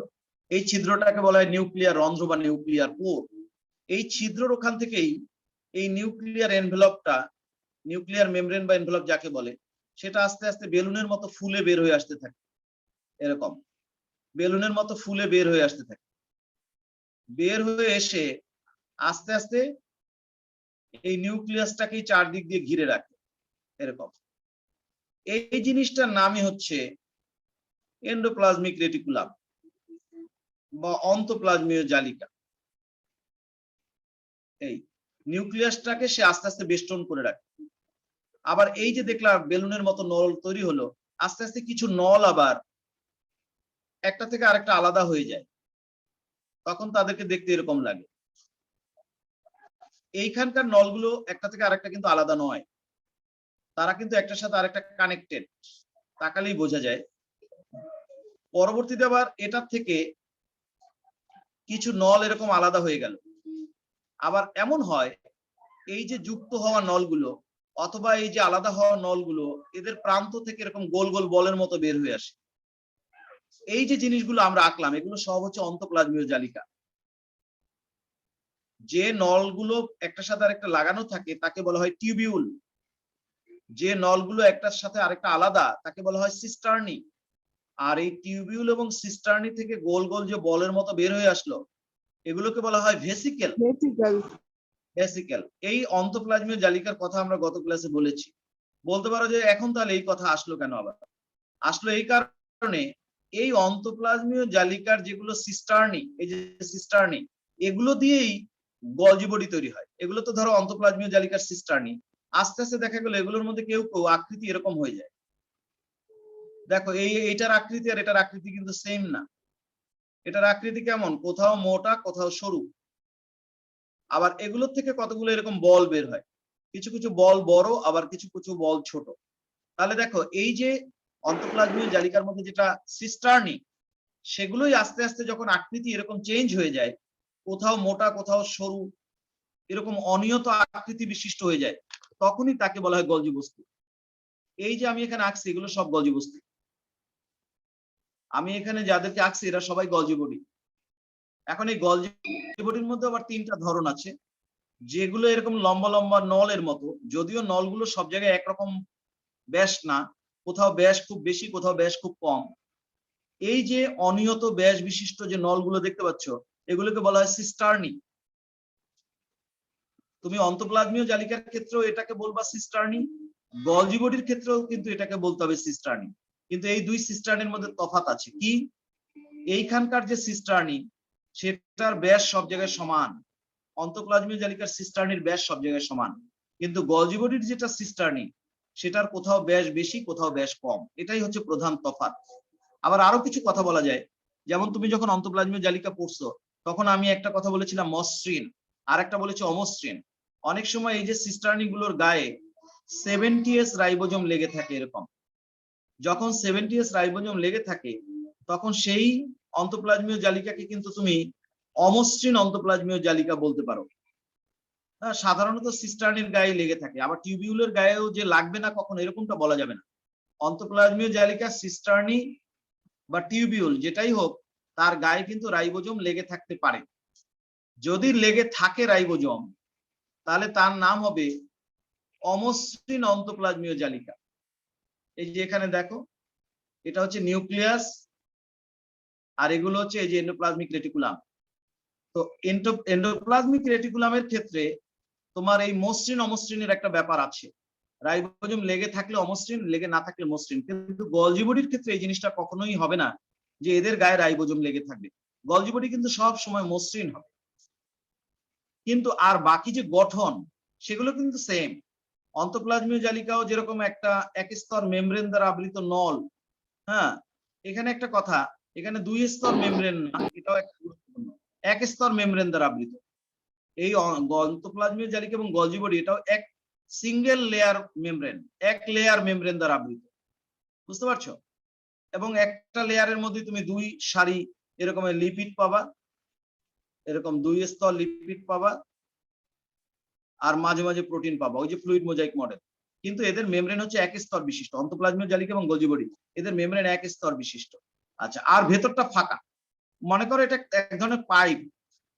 এই ছিদ্রটাকে বলা হয় নিউক্লিয়ার রন্ধ্র বা নিউক্লিয়ার পোর। এই ছিদ্রর ওখান থেকেই এই নিউক্লিয়ার এনভেলপটা, নিউক্লিয়ার মেমব্রেন বা এনভেলপ যাকে বলে, সেটা আস্তে আস্তে বেলুনের মতো ফুলে বের হয়ে আসতে থাকে। এরকম বেলুনের মতো ফুলে বের হয়ে আসতে থাকে। বের হয়ে এসে আস্তে আস্তে এই নিউক্লিয়াসটাকেই চারদিক দিয়ে ঘিরে রাখে। এরকম এই জিনিসটার নামই হচ্ছে এন্ডোপ্লাজমিক রেটিকুলাম বা অন্তঃপ্লাজমীয় জালিকা। এই নিউক্লিয়াসটাকে সে আস্তে আস্তে বেষ্টন করে রাখে। আবার এই যে দেখলাম বেলুনের মতো নল তৈরি হলো, আস্তে আস্তে কিছু নল আবার একটা থেকে আরেকটা আলাদা হয়ে যায়, তখন তাদেরকে দেখতে এরকম লাগে। এইখানকার নলগুলো একটা থেকে আরেকটা কিন্তু আলাদা নয়, তারা কিন্তু একটার সাথে আরেকটা কানেক্টেড, তাকালেই বোঝা যায়। পরবর্তীতে আবার এটার থেকে কিছু নল এরকম আলাদা হয়ে গেল। আবার এমন হয় এই যে যুক্ত হওয়া নলগুলো অথবা এই যে আলাদা হওয়া নলগুলো, এদের প্রান্ত থেকে এরকম গোল গোল বলের মতো বের হয়ে আসে। এই যে জিনিসগুলো আমরা আঁকলাম, এগুলো সব হচ্ছে অন্তঃপ্লাজমীয় জালিকা। যে নলগুলো একটার সাথে আরেকটা লাগানো থাকে তাকে বলা হয় টিউবিউল। যে নলগুলো একটার সাথে আরেকটা আলাদা তাকে বলা হয় সিস্টার্নি। আর এই টিউবিউল এবং সিস্টার্নি থেকে গোল গোল যে বলের মতো বের হয়ে আসলো, এগুলোকে বলা হয় ভেসিকেল। ভেসিকল। ভেসিকেল। এই অন্তঃপ্লাজমীয় জালিকার কথা আমরা গত ক্লাসে বলেছি। বলতে পারো যে এখন তাহলে এই কথা আসলো কেন? আবার আসলো এই কারণে, এই অন্তঃপ্লাজমীয় জালিকার যেগুলো সিস্টার্নি, এই যে সিস্টার্নি, এগুলো দিয়েই গলজি বডি তৈরি হয়। এগুলো তো ধরো অন্তঃপ্লাজমীয় জালিকার সিস্টার্নি, আস্তে আস্তে দেখা গেল এগুলোর মধ্যে কেউ কেউ আকৃতি এরকম হয়ে যায়। দেখো এইটার আকৃতি আর এটার আকৃতি কিন্তু সেম না। এটার আকৃতি কেমন, কোথাও মোটা কোথাও সরু। আবার এগুলোর থেকে কতগুলো এরকম বল বের হয়, কিছু কিছু বল বড় আবার কিছু কিছু বল ছোট। তাহলে দেখো এই যে অন্তঃপ্লাজমীয় জালিকার মধ্যে যেটা সিস্টার্নি, সেগুলোই আস্তে আস্তে যখন আকৃতি এরকম চেঞ্জ হয়ে যায়, কোথাও মোটা কোথাও সরু, এরকম অনিয়ত আকৃতি বিশিষ্ট হয়ে যায়, তখনই তাকে বলা হয় গলজি বস্তু। এই যে আমি এখানে আঁকছি এগুলো সব গলজি বস্তু। আমি এখানে যাদেরকে আঁকছি এরা সবাই গলজি বডি। এখন এই গলজি বডির মধ্যে আবার 3টা ধরন আছে। যেগুলো এরকম লম্বা লম্বা নলের মতো, যদিও নলগুলো সব জায়গায় একরকম ব্যাস না, কোথাও ব্যাস খুব বেশি, কোথাও ব্যাস খুব কম। এই যে অনিয়ত ব্যাস বিশিষ্ট যে নলগুলো দেখতে পাচ্ছ, এগুলোকে বলা হয় সিস্টার্নি। তুমি অন্তঃপ্লাজমীয় জালিকার ক্ষেত্রেও এটাকে বলবা সিস্টার্নি, গলজি বডির ক্ষেত্রেও কিন্তু এটাকে বলতে হবে সিস্টার্নি। কিন্তু এই দুই সিস্টার্নির মধ্যে তফাৎ আছে কি, এইখানকার যে সিস্টার্নি সেটার ব্যাস সব জায়গায় সমান, অন্তঃপ্লাজমীয় জালিকার সিস্টার্নির ব্যাস সব জায়গায় সমান, কিন্তু গলজি বডির যেটা সিস্টার্নি সেটার কোথাও ব্যাস বেশি, কোথাও ব্যাস কম। এটাই হচ্ছে প্রধান তফাৎ। আবার আরো কিছু কথা বলা যায়, যেমন তুমি যখন অন্তঃপ্লাজমীয় জালিকা পড়ছো তখন আমি একটা কথা বলেছিলাম মসৃণ, আর একটা বলেছি অমসৃণ। অনেক সময় এই যে সিস্টার্নি গুলোর গায়ে 70S রাইবোজোম লেগে থাকে এরকম। যখন 70S রাইবোজোম লেগে থাকে তখন সেই অন্তঃপ্লাজমীয় জালিকাকে কিন্তু তুমি অমসৃণ অন্তঃপ্লাজমীয় জালিকা বলতে পারো। হ্যাঁ, সাধারণত সিস্টার্নির গায়ে লেগে থাকে, আবার টিউবিউলের গায়েও যে লাগবে না কখন এরকমটা বলা যাবে না। অন্তঃপ্লাজমীয় জালিকা সিস্টার্নি বা টিউবিউল যেটাই হোক, তার গায়ে কিন্তু রাইবোজোম লেগে থাকতে পারে। যদি লেগে থাকে রাইবোজোম, তাহলে তার নাম হবে অমসৃণ অন্তঃপ্লাজমীয় জালিকা। এই যে এখানে দেখো, এটা হচ্ছে নিউক্লিয়াস, আর এগুলো হচ্ছে এই যে এন্ডোপ্লাজমিক রেটিকুলাম। তো এন্ডোপ্লাজমিক রেটিকুলামের ক্ষেত্রে তোমার এই মসৃণ অমসৃণের একটা ব্যাপার আছে, রাইবোজোম লেগে থাকলে অমসৃণ, লেগে না থাকলে মসৃণ। কিন্তু গলজি বডির ক্ষেত্রে এই জিনিসটা কখনোই হবে না যে এদের গায়ে রাইবোজোম লেগে থাকবে, গলজি বডি কিন্তু সব সময় মসৃণ হবে। কিন্তু আর বাকি যে গঠন সেগুলো কিন্তু সেম। অন্তঃপ্লাজমীয় জালিকাও যেরকম একটা এক স্তর মেমব্রেন দ্বারা আবৃত নল, হ্যাঁ, এখানে একটা কথা, এখানে দুই স্তর মেমব্রেন না, এটাও একটা গুরুত্বপূর্ণ, এক স্তর মেমব্রেন দ্বারা আবৃত। এই অন্তঃপ্লাজমীয় জালিকা এবং গলজি বডি এটাও এক সিঙ্গেল লেয়ার মেমব্রেন, এক লেয়ার মেমব্রেন দ্বারা আবৃত, বুঝতে পারছো? এবং একটা লেয়ারের মধ্যে তুমি দুই সারি এরকমের লিপিড পাবা, এরকম দুই স্তর লিপিড পাবা, আর মাঝে মাঝে প্রোটিন পাবা, ওই যে ফ্লুইড মোজাইক মডেল। কিন্তু এদের মেমব্রেন হচ্ছে এক স্তর বিশিষ্ট, অন্তঃপ্লাজমীয় জালিকা এবং গলজি বডি এদের মেমব্রেন এক স্তর বিশিষ্ট। আচ্ছা, আর ভেতরটা ফাঁকা। মনে করো এটা এক ধরনের পাইপ,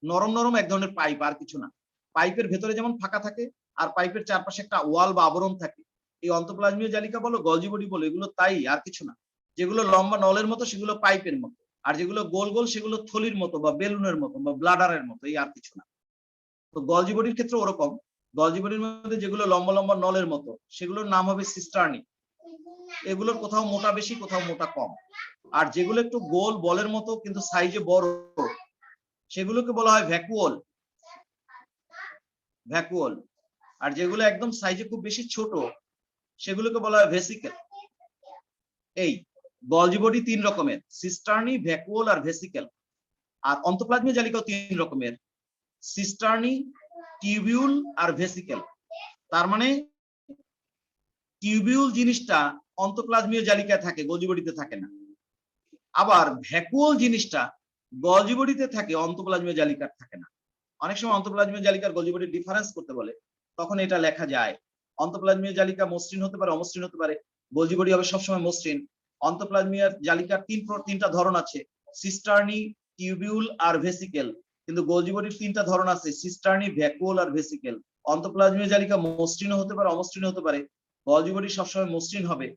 নরম নরম এক ধরনের পাইপ, আর কিছু না। পাইপের ভেতরে যেমন ফাঁকা থাকে আর পাইপের চারপাশে একটা ওয়াল বা আবরণ থাকে, এই অন্তঃপ্লাজমীয় জালিকা বলো গলজি বডি বলো এগুলো তাই, আর কিছু না। যেগুলো লম্বা নলের মতো সেগুলো পাইপের মতো, আর যেগুলো গোল গোল সেগুলো থলির মতো বা বেলুনের মতো বা ব্লাডারের মতো, এই আর কিছু না। তো গলজি বডির ক্ষেত্রে ওরকম, গলজি বডির মধ্যে যেগুলো লম্বা লম্বা নলের মতো সেগুলোর নাম হবে সিস্টার্নি। এগুলোর কোথাও মোটা বেশি, কোথাও মোটা কম। আর যেগুলো একটু গোল বলের মতো কিন্তু সাইজে বড়, সেগুলোকে বলা হয় ভ্যাকুওল, ভ্যাকুওল। আর যেগুলো একদম সাইজে খুব বেশি ছোট সেগুলোকে বলা হয় ভেসিকেল। এই গলজি বডি তিন রকমের, সিস্টার্নি, ভ্যাকুওল আর ভেসিকেল। আর অন্তঃপ্লাজমীয় জালিকাও তিন রকমের, সিস্টার্নি, টিউবিউল আর ভেসিকেল। তার মানে টিউবিউল জিনিসটা অন্তঃপ্লাজমীয় জালিকায় থাকে, গলজি বডিতে থাকে না। আবার ভ্যাকুওল জিনিসটা গলজি বডিতে থাকে, অন্তঃপ্লাজমীয় জালিকার থাকে না। অনেক সময় অন্তঃপ্লাজমীয় জালিকার গলজি বডির ডিফারেন্স করতে বলে, তখন এটা লেখা যায়। অন্তঃপ্লাজমীয় জালিকা মসৃণ হতে পারে, অমসৃণ হতে পারে, গলজি বডি হবে সবসময় মসৃণ। অন্তঃপ্লাজমীয় জালিকার তিনটা ধরন আছে, সিস্টার্নি, টিউবিউল আর ভেসিকেল। কিন্তু গলজি বডির তিনটা ধরন আছে, সিস্টার্নি, ভ্যাকুওল আর ভেসিকেল। অন্তঃপ্লাজমীয় জালিকা মসৃণ হতে পারে, অমসৃণ হতে পারে, গলজি বডি সবসময় মসৃণ হবে।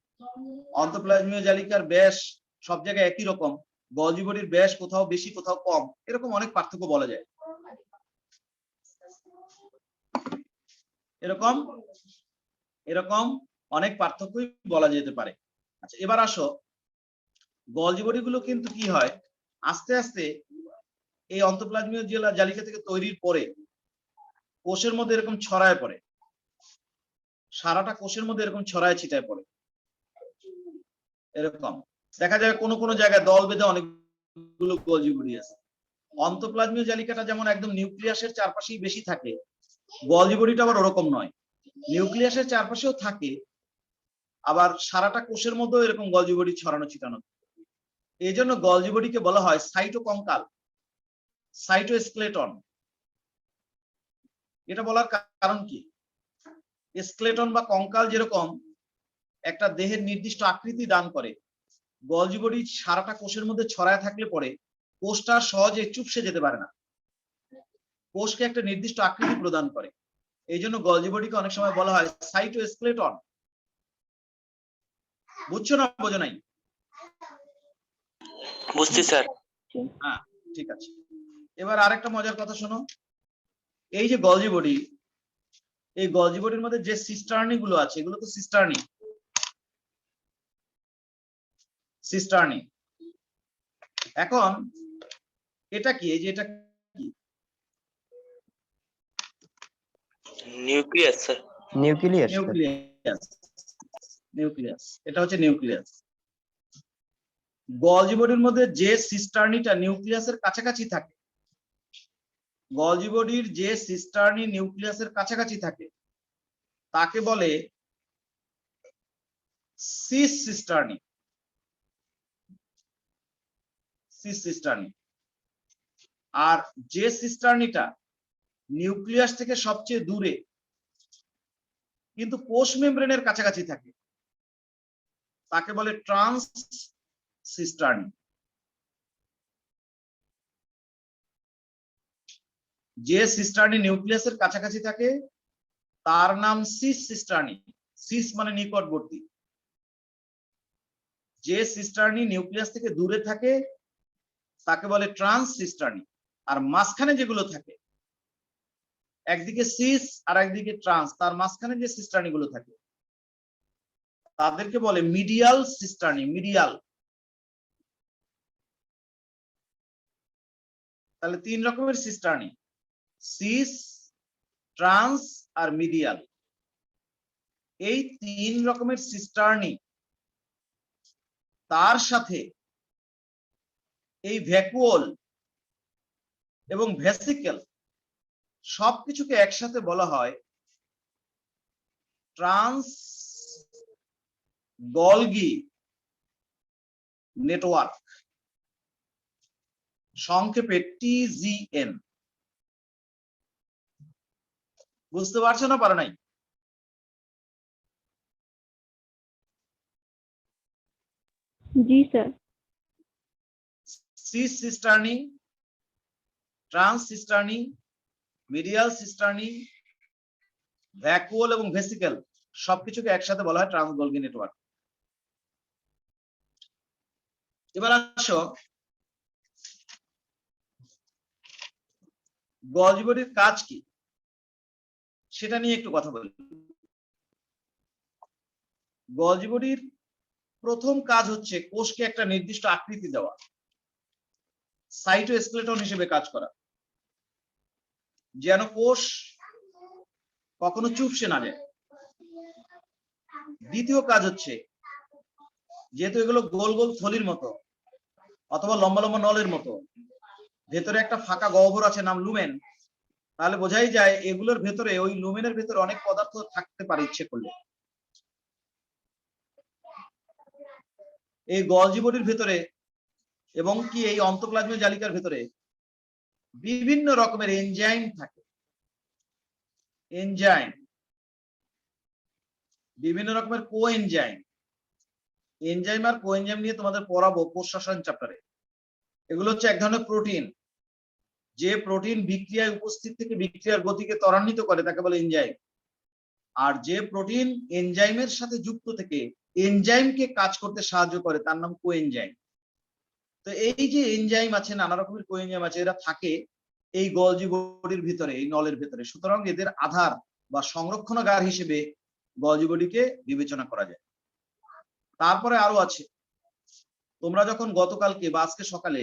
অন্তঃপ্লাজমীয় জালিকার ব্যাস সব জায়গায় একই রকম, গলজি বডির ব্যাস কোথাও বেশি কোথাও কম, এরকম অনেক পার্থক্য বলা যায়। এরকম এরকম অনেক পার্থক্যই বলা যেতে পারে। আচ্ছা, এবার আসো, গলজি বডি গুলো কিন্তু কি হয়, আস্তে আস্তে এই অন্তঃপ্লাজমীয় জালিকা থেকে তৈরির পরে কোষের মধ্যে এরকম ছড়ায় পড়ে, সারাটা কোষের মধ্যে এরকম ছড়ায় ছিটায় পড়ে। এরকম দেখা যায় কোনো কোনো জায়গায় দল বেঁধে অনেকগুলো গলজি বডি আছে। অন্তঃপ্লাজমীয় জালিকাটা যেমন একদম নিউক্লিয়াসের চারপাশেই বেশি থাকে, গলজি বডিটা আবার ওরকম নয়, নিউক্লিয়াসের চারপাশেও থাকে, আবার সারাটা কোষের মধ্যেও এরকম গলজি বডি ছড়ানো ছিটানো। এই জন্য গলজি বডিকে বলা হয় সাইটোকঙ্কাল, সাইটোস্কেলেটন। এটা বলার কারণ কি, স্কেলেটন বা কঙ্কাল যেরকম একটা দেহের নির্দিষ্ট আকৃতি দান করে, গলজি বডি সারাটা কোষের মধ্যে ছড়ায় থাকলে পরে কোষটা সহজে চুপসে যেতে পারে না। কোষকে একটা নির্দিষ্ট আকৃতি প্রদান করে। এই জন্য গলজি বডিকে অনেক সময় বলা হয় সাইটোস্কেলেটন। বুঝছো না বোঝো নাই? বুঝছি স্যার। হ্যাঁ, ঠিক আছে। এবার আরেকটা মজার কথা শোনো। এই যে গলজি বডি, এই গলজি বডির মধ্যে যে সিস্টার্নি গুলো আছে, এগুলো তো সিস্টার্নি। এখন এটা কি? এই যে এটা কি? Nucleus sir. নিউক্লিয়াস নিউক্লিয়াস, এটা হচ্ছে নিউক্লিয়াস। গলজি বডির মধ্যে যে সিস্টার্নিটা নিউক্লিয়াসের কাছাকাছি থাকে, গলজি বডির যে সিস্টার্নি নিউক্লিয়াসের কাছাকাছি থাকে তাকে বলে সিস সিস্টার্নি। আর যে সিস্টার্নিটা নিউক্লিয়াস থেকে সবচেয়ে দূরে কিন্তু কোষ মেমব্রেনের কাছাকাছি থাকে তাকে বলে ট্রান্স সিস্টার্নি। যে সিস্টার্নি নিউক্লিয়াসের কাছাকাছি থাকে তার নাম সিস সিস্টার্নি। সিস মানে নিকটবর্তী। যে সিস্টার্নি নিউক্লিয়াস থেকে দূরে থাকে তাকে বলে ট্রান্স সিস্টার্নি। আর মাঝখানে যেগুলো থাকে, একদিকে সিস আর একদিকে ট্রান্স, তার মাঝখানে যে সিস্টার্নি গুলো থাকে তাদেরকে বলে মিডিয়াল সিস্টার্নি। মিডিয়াল। তাহলে 3 রকমের সিস্টার্নি, সিস, ট্রান্স আর মিডিয়াল। এই 3 রকমের সিস্টার্নি তার সাথে এই ভ্যাকুওল এবং ভেসিকেল সবকিছুকে একসাথে বলা হয় ট্রান্স গলগি নেটওয়ার্ক, সংক্ষেপে TGN। বুঝতে পারছো না পারো নাই? জি sir. Cis cisternae, trans cisternae, medial cisternae, vacuole এবং ভেসিকেল সবকিছুকে একসাথে বলা হয় ট্রান্স গলগি নেটওয়ার্ক। এবার আসো গলজি বডির কাজ কি সেটা নিয়ে একটু কথা বলি। গলজি বডির প্রথম কাজ হচ্ছে কোষকে একটা নির্দিষ্ট আকৃতি দেওয়া, সাইটোস্কেলেটন হিসেবে কাজ করা, যেন কোষ কখনো চুপসে না যায়। দ্বিতীয় কাজ হচ্ছে, যেহেতু এগুলো গোল গোল থলির মতো অথবা লম্বা লম্বা নলের মতো, ভেতরে একটা ফাঁকা গহ্বর আছে নাম লুমেন, তাহলে বোঝাই যায় এগুলোর ভেতরে, ওই লুমেনের ভেতরে অনেক পদার্থ থাকতে পারে ইচ্ছে করলে। এই গলজি বডির ভেতরে এবং কি এই অন্তঃপ্লাজমীয় জালিকার ভেতরে বিভিন্ন রকমের এনজাইম থাকে। এনজাইম, বিভিন্ন রকমের কোএনজাইম। এনজাইম আর কোএনজাইম নিয়ে তোমাদের পড়াবো কোষ রসায়ন চ্যাপ্টারে। এগুলো হচ্ছে এক ধরনের প্রোটিন, যে প্রোটিন বিক্রিয়ায় উপস্থিত থেকে বিক্রিয়ার গতিকে ত্বরান্বিত করে তাকে বলে এনজাইম। আর যে প্রোটিন এনজাইমের সাথে যুক্ত থেকে এনজাইমকে কাজ করতে সাহায্য করে তার নাম কোএনজাইম। তো এই যে এনজাইম আছে, নানা রকমের কোএনজাইম আছে, এরা থাকে এই গলজি বডির ভিতরে, এই নলের ভিতরে। সুতরাং এদের আধার বা সংরক্ষণাগার হিসেবে গলজি বডিকে বিবেচনা করা যায়। তারপরে আরো আছে, তোমরা যখন গতকালকে বা আজকে সকালে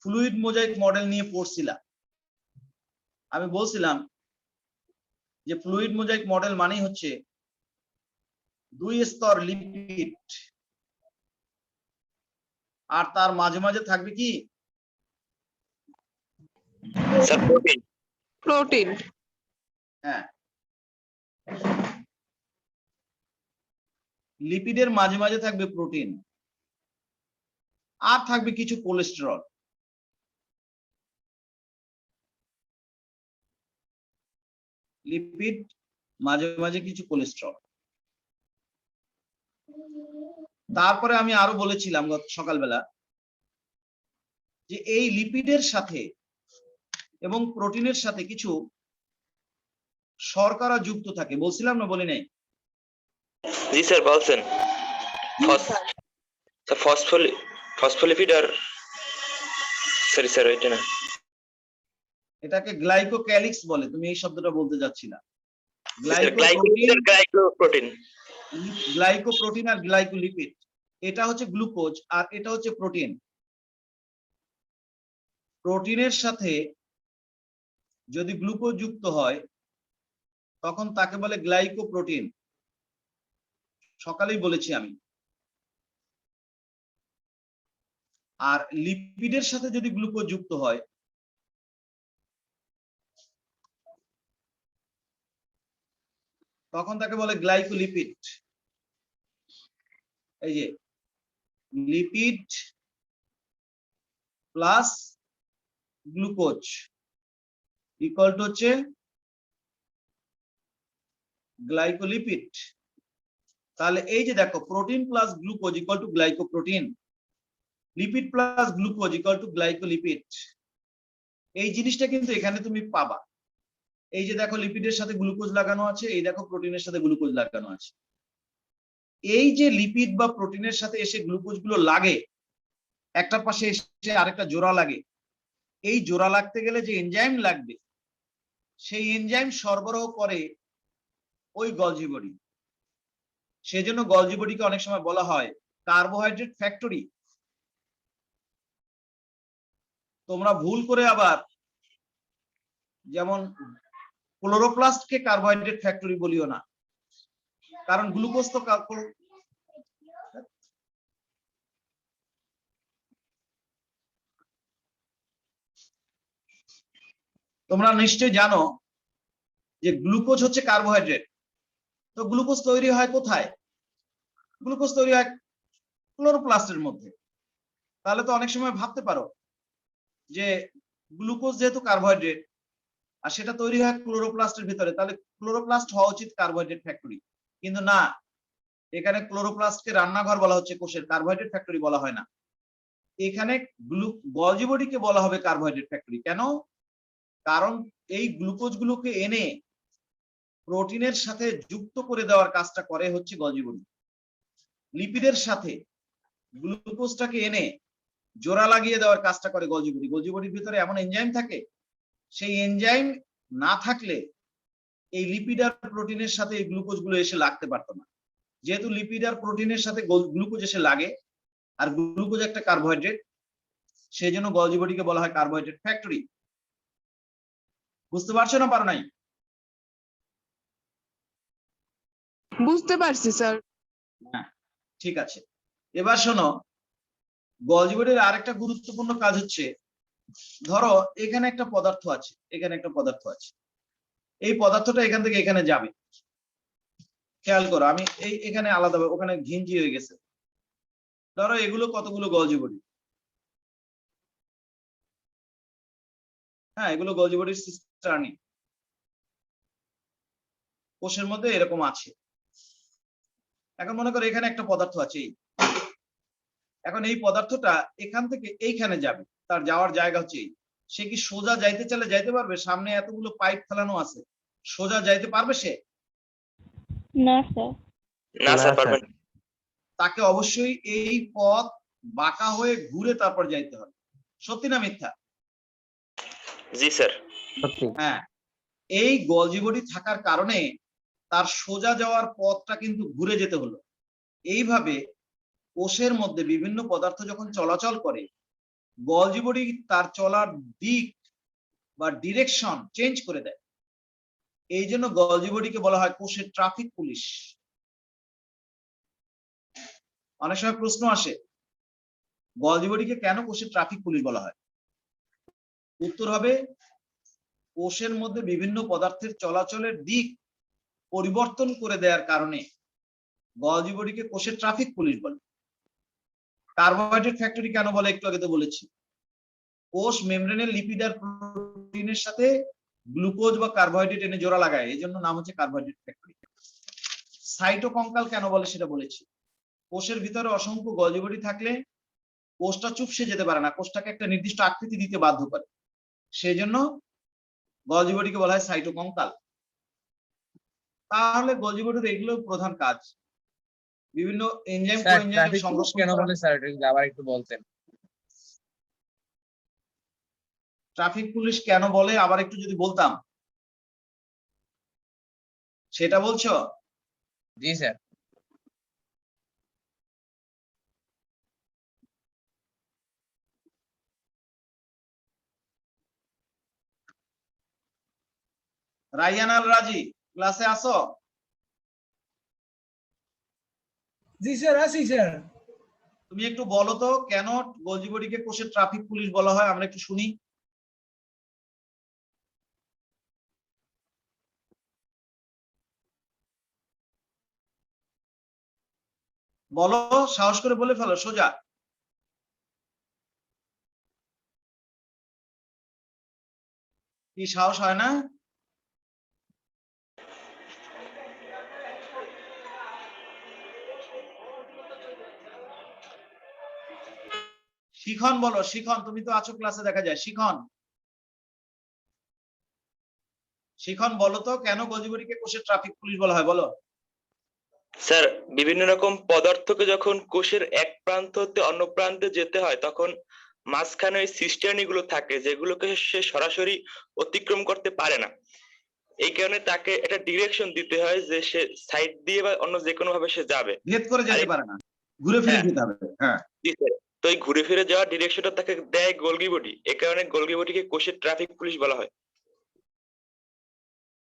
ফ্লুইড মোজাইক মডেল নিয়ে পড়ছিলা, আমি বলছিলাম যে ফ্লুইড মোজাইক মডেল মানেই হচ্ছে 2 স্তর লিপিড, আর তার মাঝে মাঝে থাকবে কি স্যার প্রোটিন। প্রোটিন। হ্যাঁ, লিপিডের মাঝে মাঝে থাকবে প্রোটিন, আর থাকবে কিছু কোলেস্টেরল। লিপিড মাঝে মাঝে কিছু কোলেস্টেরল। তারপরে আমি আরো বলেছিলাম গত সকালবেলা যে এই লিপিডের সাথে এবং প্রোটিনের সাথে কিছু শর্করা যুক্ত থাকে, বলছিলাম না বলি নাই? জি স্যার বলছেন। ফসফোলিপিড আর সরি স্যার ওইটা না। এটাকে গ্লাইকোক্যালিক্স বলে, তুমি এই শব্দটা বলতে যাচ্ছি না। গ্লাইকোপ্রোটিন। গ্লাইকোপ্রোটিন আর গ্লাইকোলিপিড, এটা হচ্ছে গ্লুকোজ আর এটা হচ্ছে প্রোটিন। প্রোটিনের সাথে যদি গ্লুকোজ যুক্ত হয় তখন তাকে বলে গ্লাইকোপ্রোটিন, সকালেই বলেছি আমি। আর লিপিডের সাথে যদি গ্লুকোজ যুক্ত হয় তখন তাকে বলে গ্লাইকোলিপিড। এই যে lipid plus glucose equal to হচ্ছে গ্লাইকোলিপিড। তাহলে এই যে দেখো, protein plus glucose equal to glycoprotein, lipid plus glucose equal to glycolipid. এই জিনিসটা কিন্তু এখানে তুমি পাবা। এই যে দেখো, লিপিডের সাথে গ্লুকোজ লাগানো আছে, এই দেখো প্রোটিনের সাথে গ্লুকোজ লাগানো আছে। এই যে লিপিড বা প্রোটিনের সাথে এসে গ্লুকোজ গুলো লাগে, একটার পাশে এসে আরেকটা জোড়া লাগে, এই জোড়া লাগতে গেলে যে এনজাইম লাগবে সেই এনজাইম সরবরাহ করে ওই গলজি বডি। সেজন্য গলজি বডিকে অনেক সময় বলা হয় কার্বোহাইড্রেট ফ্যাক্টরি। তোমরা ভুল করে আবার যেমন ক্লোরোপ্লাস্টকে কার্বোহাইড্রেট ফ্যাক্টরি বলিও না, কারণ গ্লুকোজ তো তোমরা নিশ্চয়ই জানো যে গ্লুকোজ হচ্ছে কার্বোহাইড্রেট। তো গ্লুকোজ তৈরি হয় কোথায়? গ্লুকোজ তৈরি হয় ক্লোরোপ্লাস্টের মধ্যে। তাহলে তো অনেক সময় ভাবতে পারো যে গ্লুকোজ যেহেতু কার্বোহাইড্রেট আর সেটা তৈরি হয় ক্লোরোপ্লাস্টের ভিতরে, তাহলে ক্লোরোপ্লাস্ট হওয়া উচিত কার্বোহাইড্রেট ফ্যাক্টরি। কিন্তু না, এখানে ক্লোরোপ্লাস্টকে রান্নাঘর বলা হচ্ছে কোষের, কার্বোহাইড্রেট ফ্যাক্টরি বলা হয় না। এখানে গলজি বডিকে বলা হবে কার্বোহাইড্রেট ফ্যাক্টরি। কেন? কারণ এই গ্লুকোজ গুলোকে এনে প্রোটিনের সাথে যুক্ত করে দেওয়ার কাজটা করে হচ্ছে গলজি বডি। লিপিডের সাথে গ্লুকোজটাকে এনে জোড়া লাগিয়ে দেওয়ার কাজটা করে গলজি বডি। গলজি বডির ভিতরে এমন এনজাইম থাকে, সেই এনজাইম না থাকলে এই লিপিড আর প্রোটিনের সাথে এই গ্লুকোজ গুলো এসে লাগতে পারতো না। যেহেতু লিপিড আর প্রোটিনের সাথে গ্লুকোজ এসে লাগে, আর গ্লুকোজ একটা কার্বোহাইড্রেট, সেই জন্য গলজি বডিকে বলা হয় কার্বোহাইড্রেট ফ্যাক্টরি। বুঝতে পারছো না পারো নাই? বুঝতে পারছি স্যার। হ্যাঁ, ঠিক আছে। এবার শোনো, গলজি বডির আরেকটা গুরুত্বপূর্ণ কাজ হচ্ছে, ধরো এখানে একটা পদার্থ আছে, এখানে একটা পদার্থ আছে, এই পদার্থটা এখান থেকে এখানে যাবে। খেয়াল করো, আমি এখানে আলাদা, ওখানে ঘিঞ্জি হয়ে গেছে। ধরো এগুলো কতগুলো গলজি বডি, হ্যাঁ এগুলো গলজি বডির সিস্টার্নি, কোষের মধ্যে এরকম আছে। এখন মনে করো এখানে একটা পদার্থ আছে, এখন এই পদার্থটা এখান থেকে এইখানে যাবে, তার যাওয়ার জায়গা হচ্ছে এই। সে কি সোজা যাইতে চাইলে যাইতে পারবে? সামনে এতগুলো পাইপ ফেলানো আছে, সোজা যাইতে পারবে সে? না স্যার। না স্যার পারবেন। তাকে অবশ্যই এই পথ বাঁকা হয়ে ঘুরে তারপর যাইতে হবে। সত্যি না মিথ্যা? জি স্যার। হ্যাঁ, এই গলজি বডি থাকার কারণে তার সোজা যাওয়ার পথটা কিন্তু ঘুরে যেতে হলো। এইভাবে কোষের মধ্যে বিভিন্ন পদার্থ যখন চলাচল করে, গলজি বডি তার চলার দিক বা ডিরেকশন চেঞ্জ করে দেয়। এই জন্য গলজি বডিকে বলা হয় কোষের ট্রাফিক পুলিশ। অনেক সময় প্রশ্ন আসে, গলজি বডিকে কেন কোষের ট্রাফিক পুলিশ বলা হয়? উত্তর হবে, কোষের মধ্যে বিভিন্ন পদার্থের চলাচলের দিক পরিবর্তন করে দেওয়ার কারণে গলজি বডিকে কোষের ট্রাফিক পুলিশ বলে। কার্বোহাইড্রেট ফ্যাক্টরি কেন বলে একটু আগে তো বলেছি। কোষ মেমব্রেনের লিপিড আর প্রোটিনের সাথে গ্লুকোজ বা কার্বোহাইড্রেট এনে জোড়া লাগায়, এই জন্য নাম হচ্ছে কার্বোহাইড্রেট ফ্যাক্টরি। সাইটোকঙ্কাল কেন বলে সেটা বলেছি। কোষের ভিতরে অসংখ্য গলজি বডি থাকলে কোষটা চুপসে যেতে পারে না, কোষটাকে একটা নির্দিষ্ট আকৃতি দিতে বাধ্য করে, সেই জন্য গলজি বডিকে বলা হয় সাইটোকঙ্কাল। তাহলে গলজি বডির এগুলো প্রধান কাজ, বিভিন্ন enzyme sir coenzyme traffic police সংরক্ষণ কেন করা। বলে স্যার, এটা যদি আবার একটু বলতেন। ট্রাফিক পুলিশ কেন বলে আবার একটু যদি বলতাম, সেটা বলছো? জি স্যার। রাইয়ান আল রাজি ক্লাসে আসো? জি স্যার, আছি স্যার। তুমি একটু বলো তো কেন গলজি বডিকে কোষের ট্রাফিক পুলিশ বলা হয়, আমরা একটু শুনি। বলো, সাহস করে বলে ফেলো সোজা। কি সাহস হয় না? শিখন বলো, শিখন তুমি তো আছো ক্লাসে দেখা যায়। শিখন, শিখন বলো তো কেন গলজি বডিকে কোষের ট্রাফিক পুলিশ বলা হয়, বলো। স্যার, বিভিন্ন রকম পদার্থকে যখন কোষের এক প্রান্ত হতে অন্য প্রান্তে যেতে হয়, তখন মাঝখানে ওই সিস্টার্নি গুলো থাকে যেগুলোকে সে সরাসরি অতিক্রম করতে পারে না। এই কারণে তাকে একটা ডিরেকশন দিতে হয় যে সে সাইড দিয়ে বা অন্য যে কোনো ভাবে সে যাবে। ভেদ করে যেতে পারে না, ঘুরে ফিরে হ্যাঁ। যেতে হবে। হ্যাঁ, জি স্যার। তো এই ঘুরে ফিরে যাওয়ার ডিরেকশনটা তাকে দেয় গোলগি বডি, এই কারণে গোলগি বডিকে কোষের ট্রাফিক পুলিশ বলা হয়।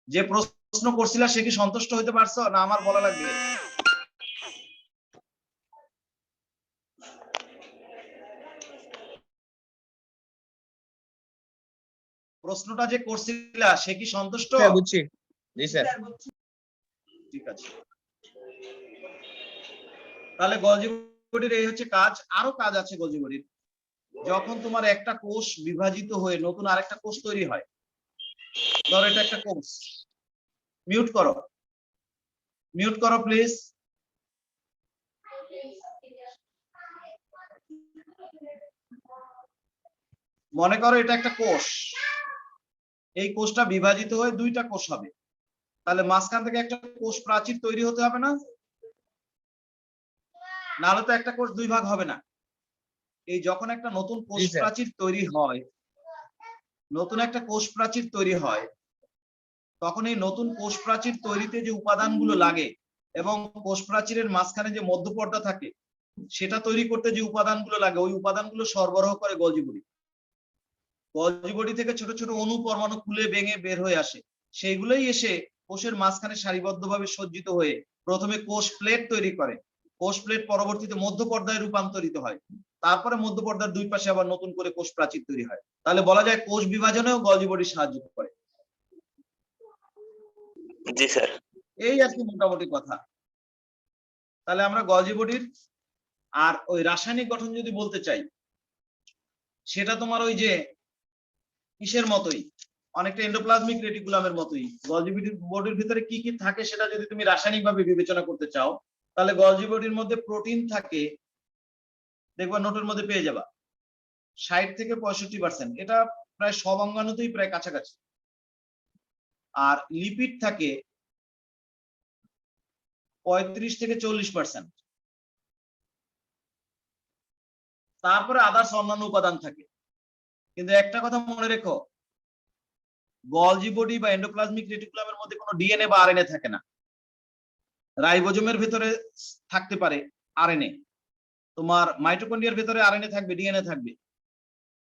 যে প্রশ্ন করছিলা সে কি সন্তুষ্ট হতে পারছো না আমার বলা লাগবে? প্রশ্নটা যে করছিলা সে কি সন্তুষ্ট? স্যার বুঝছি। জি স্যার। ঠিক আছে, তাহলে গলজি বডির এই হচ্ছে কাজ। আরো কাজ আছে গলজি বডির। যখন তোমার একটা কোষ বিভাজিত হয়ে নতুন আরেকটা কোষ তৈরি হয়, ধরো এটা একটা কোষ, মিউট করো, মিউট করো প্লিজ। মনে করো এটা একটা কোষ, এই কোষটা বিভাজিত হয়ে দুইটা কোষ হবে, তাহলে মাঝখান থেকে একটা কোষ প্রাচীর তৈরি হতে হবে না? নাহলে তো একটা কোষ দুই ভাগ হবে না। এই যখন একটা নতুন কোষ জি স্যার। প্রাচীর তৈরি হয়, নতুন একটা কোষ প্রাচীর তৈরি হয়, তখন এই নতুন কোষ প্রাচীর তৈরিতে যে উপাদানগুলো লাগে এবং কোষ প্রাচীরের মাঝখানে যে মধ্যপর্দা থাকে সেটা তৈরি করতে যে উপাদানগুলো লাগে, ওই উপাদানগুলো সরবরাহ করে গলজি বডি। গলজি বডি থেকে ছোট ছোট অণু পরমাণু খুলে ভেঙে বের হয়ে আসে, সেইগুলোই এসে কোষের মাঝখানে সারিবদ্ধভাবে সজ্জিত হয়ে প্রথমে কোষ প্লেট তৈরি করে। কোষ প্লেট পরবর্তীতে মধ্যপর্দায় রূপান্তরিত হয়, তারপরে মধ্যপর্দার দুই পাশে আবার নতুন করে কোষ প্রাচীর তৈরি হয়। তাহলে বলা যায় কোষ বিভাজনেও গলজি বডি সাহায্য করে। জি স্যার। এই আর কি মোটামুটি কথা। তাহলে আমরা গলজি বডির আর ওই রাসায়নিক গঠন যদি বলতে চাই, সেটা তোমার ওই যে কিসের মতোই, অনেকটা এন্ডোপ্লাজমিক রেটিকুলামের মতোই। গলজি বডির ভিতরে কি কি থাকে সেটা যদি তুমি রাসায়নিকভাবে বিবেচনা করতে চাও, তাহলে গলজি বডির মধ্যে প্রোটিন থাকে, দেখবা নোটের মধ্যে পেয়ে যাবা 60 থেকে 65%, এটা প্রায় সব অঙ্গাণুতেই প্রায় কাছাকাছি। আর লিপিড থাকে 35 থেকে 40%। তারপরে আদার্স অন্যান্য উপাদান থাকে। কিন্তু একটা কথা মনে রেখো, গলজি বডি বা এন্ডোপ্লাজমিক রেটিকুলামের মধ্যে কোনো ডিএনএ বা আরএনএ থাকে না। রাইবোজোমের ভেতরে থাকতে পারে আরএনএ, তোমার মাইটোকন্ড্রিয়ার ভেতরে আরএনএ থাকবে, ডিএনএ থাকবে,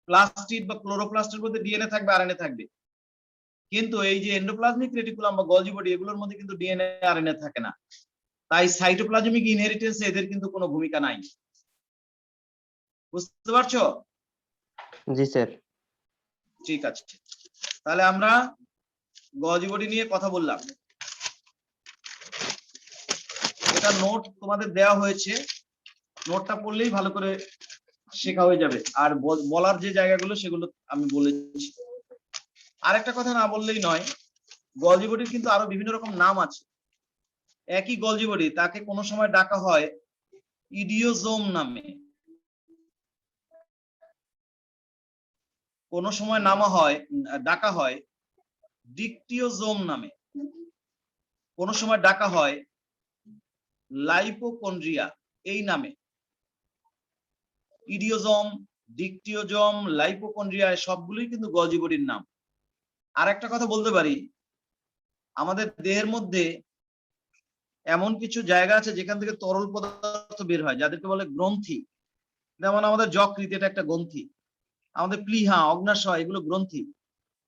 প্লাস্টিড বা ক্লোরোপ্লাস্টের মধ্যে ডিএনএ থাকবে, আরএনএ থাকবে। কিন্তু এই যে এন্ডোপ্লাজমিক রেটিকুলাম বা গলজি বডি, এগুলোর মধ্যে কিন্তু ডিএনএ আরএনএ থাকে না। তাই সাইটোপ্লাজমিক ইনহেরিটেন্সে এদের কিন্তু কোনো ভূমিকা নাই। বুঝতে পারছো? জি স্যার। ঠিক আছে, তাহলে আমরা গলজি বডি নিয়ে কথা বললাম। এটা নোট তোমাদের দেওয়া হয়েছে, নোটটা পড়লেই ভালো করে শেখা হয়ে যাবে। আর বলার যে জায়গাগুলো সেগুলো আমি বলেছি। আরেকটা কথা না বললেই নয়, গলজি বডির কিন্তু আরো বিভিন্ন রকম নাম আছে। একই গলজি বডি তাকে কোনো সময় ডাকা হয় ইডিওজোম নামে, কোনো সময় ডাকা হয় ডিকটিওজোম নামে, কোন সময় ডাকা হয় লাইপোকন্ড্রিয়া এই নামে। ইডিওজোম, ডিকটিওজোম, লাইপোকন্ড্রিয়া সবগুলোই কিন্তু গলজি বডির নাম। আর একটা কথা বলতে পারি, আমাদের দেহের মধ্যে এমন কিছু জায়গা আছে যেখান থেকে তরল পদার্থ বের হয়, যাদেরকে বলে গ্রন্থি। যেমন আমাদের যকৃৎ, এটা একটা গ্রন্থি। আমাদের প্লীহা, অগ্ন্যাশয়, এগুলো গ্রন্থি।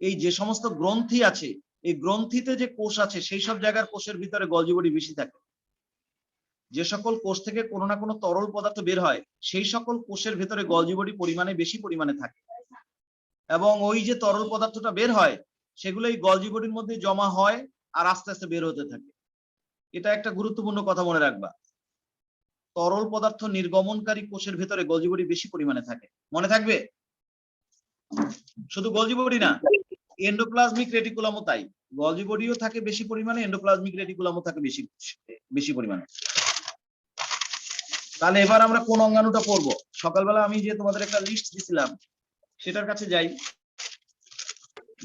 এই যে সমস্ত গ্রন্থি আছে, এই গ্রন্থিতে যে কোষ আছে, সেই সব জায়গার কোষের ভিতরে গলজি বডি বেশি থাকে। যে সকল কোষ থেকে কোনো না কোনো তরল পদার্থ বের হয়, সেই সকল কোষের ভিতরে গলজি বডি বেশি পরিমাণে থাকে। এবং ওই যে তরল পদার্থটা বের হয়, সেগুলো এই গলজি বডির মধ্যে জমা হয় আর আস্তে আস্তে বের হতে থাকে। এটা একটা গুরুত্বপূর্ণ কথা মনে রাখবা, তরল পদার্থ নির্গমনকারী কোষের ভিতরে গলজি বডি বেশি পরিমাণে থাকে। মনে থাকবে? শুধু গলজি বডি না, এন্ডোপ্লাজমিক রেটিকুলামও তাই। গলজি বডিও থাকে বেশি পরিমাণে, এন্ডোপ্লাজমিক রেটিকুলামও থাকে বেশি পরিমাণে। তাহলে এবার আমরা কোন অঙ্গাণুটা পড়বো? সকালবেলা আমি যে তোমাদের একটা লিস্ট দিছিলাম, সেটার কাছে যাই,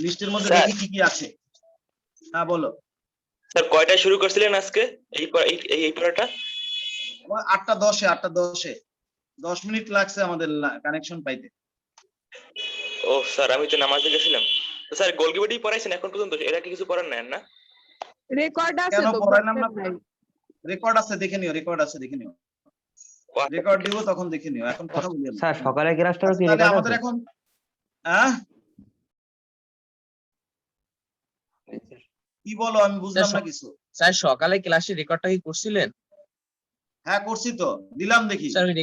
লিস্টের মধ্যে দেখি কি কি আছে। হ্যাঁ বলো। স্যার কয়টায় শুরু করছিলেন আজকে এই পড়াটা? 8:10-এ 8:10-এ 10 মিনিট লাগছে আমাদের কানেকশন পাইতে। ও স্যার, আমি তো নামাজে গেছিলাম। তো স্যার গলজি বডি পড়াইছেন এখন পর্যন্ত, এরা কি কিছু পড়ান নাই না? রেকর্ড আছে কেন তো, পড়াইলাম না? নাই। রেকর্ড আছে, দেখে নিও। রেকর্ড আছে, দেখে নিও। রেকর্ড দিব, তখন দেখে নিও। এখন কথা বলি না। স্যার সকালের ক্লাসটাও কি তাহলে রেকর্ড আমাদের আছে? এখন কি বলো, আমি বুঝলাম না কিছু। স্যার সকালে ক্লাসে রেকর্ডটা কি করছিলেন? হ্যাঁ করছি তো, দিলাম দেখি। স্যার ওই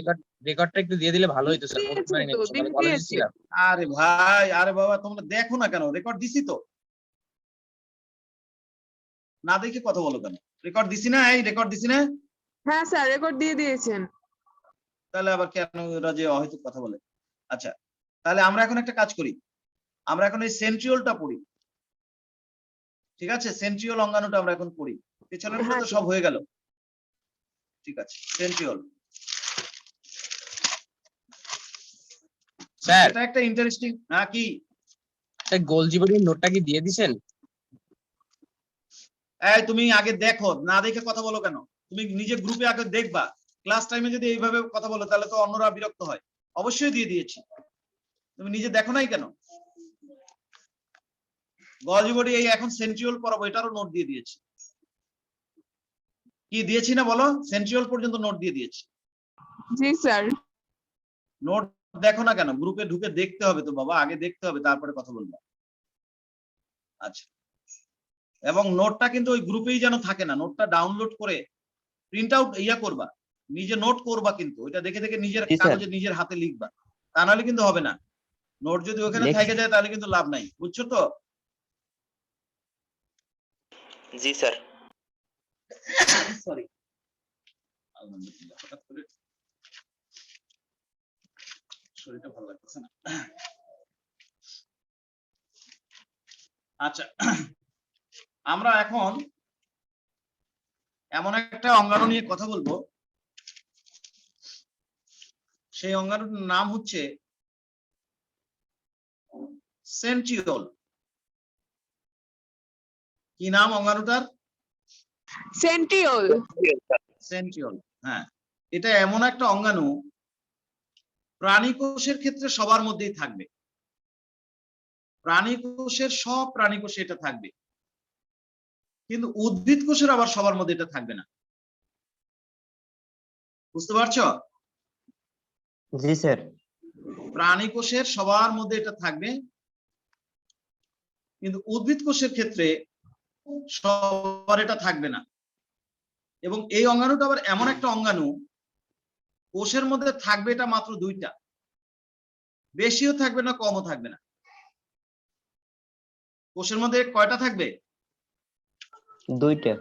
রেকর্ডটা একটু দিয়ে দিলে ভালো হতো স্যার, করতে পারিনি তো, সকালে কলেজে ছিলাম। আরে ভাই, আরে বাবা, তোমরা দেখো না কেন? রেকর্ড দিছি তো, না দেখে কথা বলো কেন? রেকর্ড দিছি না? এই রেকর্ড দিছি না? হ্যাঁ স্যার, রেকর্ড দিয়ে দিয়েছেন। তাহলে আবার কেন ওরা যে অহেতুক কথা বলে? আচ্ছা, তাহলে আমরা এখন একটা কাজ করি, আমরা এখন এই সেন্ট্রিওলটা পড়ি। ঠিক আছে, সেন্ট্রিওল অঙ্গাণুটা আমরা এখন পড়ি। পেছনের গুলো তো সব হয়ে গেল। ঠিক আছে, সেন্ট্রিওল। স্যার এটা একটা ইন্টারেস্টিং। হ্যাঁ কি? স্যার গলজি বডির নোটটা কি দিয়ে দিছেন? এই তুমি আগে দেখো, না দেখে কথা বলো কেন? তুমি নিজে গ্রুপে আগে দেখবা। ক্লাস টাইমে যদি এইভাবে কথা বলো, তাহলে তো অন্যরা বিরক্ত হয়। অবশ্যই দিয়ে দিয়েছি, তুমি নিজে দেখো নাই কেন? গলজি বডি এই এখন সেন্ট্রিওল পড়াবো, এটারও নোট দিয়ে দিয়েছি। কি দিয়েছি না বলো? সেন্ট্রিওল পর্যন্ত নোট দিয়ে দিয়েছি। জি স্যার। নোট দেখো না কেন? গ্রুপে ঢুকে দেখতে হবে তো বাবা, আগে দেখতে হবে, তারপরে কথা বলবো। আচ্ছা, এবং নোটটা কিন্তু ওই গ্রুপেই যেন থাকে না, নোটটা ডাউনলোড করে প্রিন্ট আউট করবা, নিজে নোট করবা, কিন্তু ওইটা দেখে দেখে নিজের জি স্যার। কাগজে নিজের হাতে লিখবা, তা নাহলে কিন্তু হবে না। নোট যদি ওখানে লিখছি। থেকে যায় তাহলে কিন্তু লাভ নাই, বুঝছো তো? জি স্যার। সরি, শরীরটা ভালো লাগতেছে না। আচ্ছা, আমরা এখন এমন একটা অঙ্গাণু নিয়ে কথা বলবো, সেই অঙ্গাণুর নাম হচ্ছে সেন্ট্রিওল। কি নাম অঙ্গাণুটার? সেন্ট্রিওল। সেন্ট্রিওল, হ্যাঁ। এটা এমন একটা অঙ্গাণু, প্রাণী কোষের ক্ষেত্রে সবার মধ্যেই থাকবে। প্রাণী কোষের সব প্রাণী কোষে এটা থাকবে, কিন্তু উদ্ভিদ কোষের আবার সবার মধ্যে এটা থাকবে না। বুঝতে পারছো? জি স্যার। প্রাণী কোষের সবার মধ্যে এটা থাকবে, কিন্তু উদ্ভিদ কোষের ক্ষেত্রে সবার এটা থাকবে না। এবং এই অঙ্গাণুটা আবার এমন একটা অঙ্গাণু, কোষের মধ্যে থাকবে এটা মাত্র 2টা, বেশিও থাকবে না, কমও থাকবে না। কোষের মধ্যে কয়টা থাকবে? 2টা।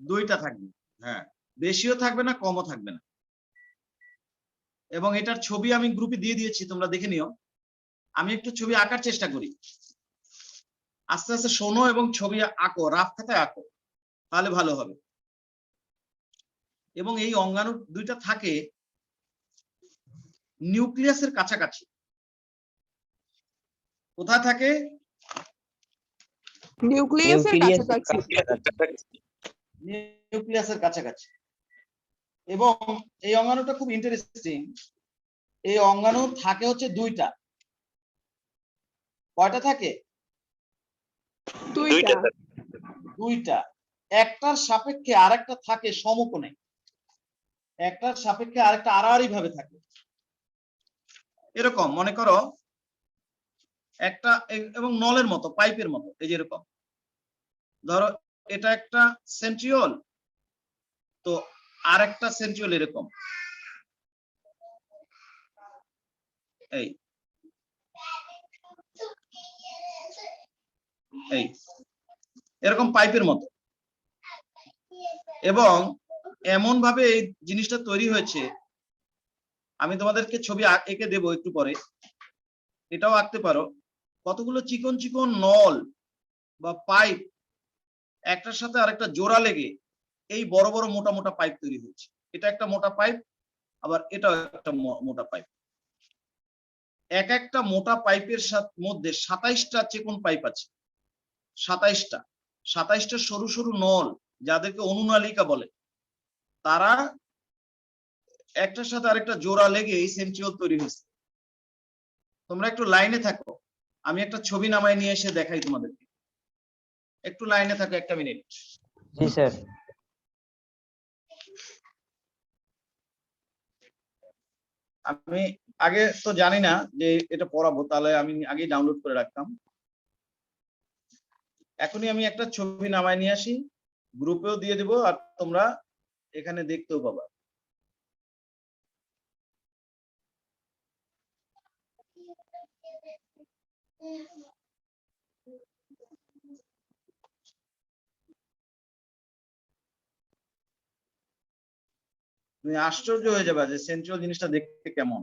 2টা থাকবে, হ্যাঁ। বেশিও থাকবে না, কমও থাকবে না। এবং এটার ছবি আমি গ্রুপে দিয়ে দিয়েছি, তোমরা দেখে নিও। আমি একটু ছবি আঁকার চেষ্টা করি, আস্তে আস্তে শোনো এবং ছবি আঁকো, রাফ খাতায় আঁকো, তাহলে ভালো হবে। এবং এই অঙ্গাণু 2টা থাকে নিউক্লিয়াসের কাছাকাছি। কোথায় থাকে? নিউক্লিয়াসের নিউক্লিয়াস কাছাকাছি। নিউক্লিয়াসের কাছাকাছি। এবং এই অঙ্গাণুটা খুব ইন্টারেস্টিং। এই অঙ্গাণু থাকে হচ্ছে দুইটা। কয়টা থাকে? দুইটা স্যার। দুইটা। একটার সাপেক্ষে আরেকটা থাকে সমকোণে, একটার সাপেক্ষে আরেকটা আড়াআড়ি ভাবে থাকে। এরকম মনে করো একটা এবং নলের মতো, পাইপের মতো, এই যে এরকম ধরো এটা একটা সেন্ট্রিওল, তো আর একটা সেন্ট্রিওল এরকম, এই এই এরকম পাইপের মতো। এবং এমন ভাবে এই জিনিসটা তৈরি হয়েছে, আমি তোমাদেরকে ছবি এঁকে দেবো একটু পরে, এটাও আঁকতে পারো। কতগুলো চিকন চিকন নল বা পাইপ একটার সাথে আরেকটা জোড়া লেগে এই বড় বড় মোটা মোটা পাইপ তৈরি হয়েছে। এটা একটা মোটা পাইপ, আবার এটাও একটা মোটা পাইপ। এক একটা মোটা পাইপের মধ্যে 27টা চিকন পাইপ আছে। 27টা সরু সরু নল, যাদেরকে অনুনালিকা বলে, তারা একটার সাথে আরেকটা জোড়া লেগে এই সেন্ট্রিওল তৈরি হয়েছে। তোমরা একটু লাইনে থাকো, আমি একটা ছবি নামায় নিয়ে এসে দেখাই তোমাদেরকে। একটু লাইনে থাকো, একটা মিনিট। জি স্যার। আমি আগে তো জানি না যে এটা পড়াবো, তাহলে আমি আগেই ডাউনলোড করে রাখতাম। এখনই আমি একটা ছবি নামায় নিয়ে আসি, গ্রুপেও দিয়ে দেবো, আর তোমরা এখানে দেখতেও পাবা। তুমি আশ্চর্য হয়ে যাবে যে সেন্ট্রিওল জিনিসটা দেখতে কেমন।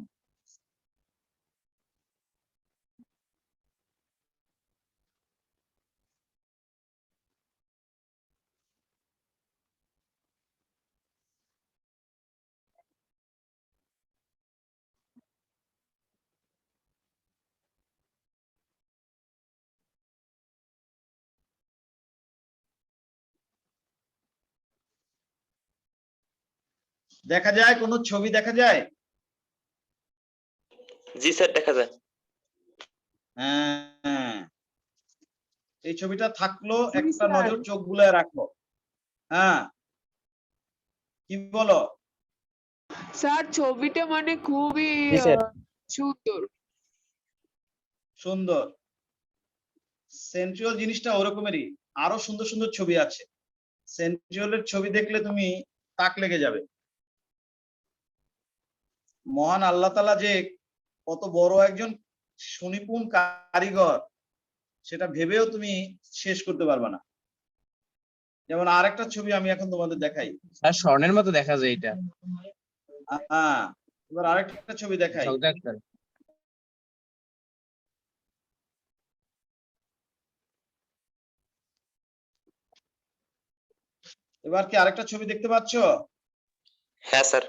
দেখা যায়, কোনো ছবি দেখা যায়? জি স্যার, দেখা যায়। হ্যাঁ, এই ছবিটা থাকলো, জি, একটা স্যার। নজর চোখ বুলায় রাখো। হ্যাঁ, কি বলো? স্যার ছবিটা মানে খুবই জি স্যার। সুন্দর। সুন্দর। সেন্ট্রিওল জিনিসটা ওরকমেরই, আরো সুন্দর সুন্দর ছবি আছে। সেন্ট্রিওলের ছবি দেখলে তুমি তাক লেগে যাবে। মহান আল্লাহ তাআলা যে কত বড় একজন সুনিপুণ কারিগর, সেটা ভেবেও তুমি শেষ করতে পারবে না। যেমন আরেকটা ছবি আমি এখন তোমাদের দেখাই। স্যার স্বর্ণের মতো দেখা যায় এটা। হ্যাঁ, এবার আরেকটা ছবি দেখাই। ঝকঝক করে। এবার কি আরেকটা ছবি দেখতে পাচ্ছ? হ্যাঁ স্যার।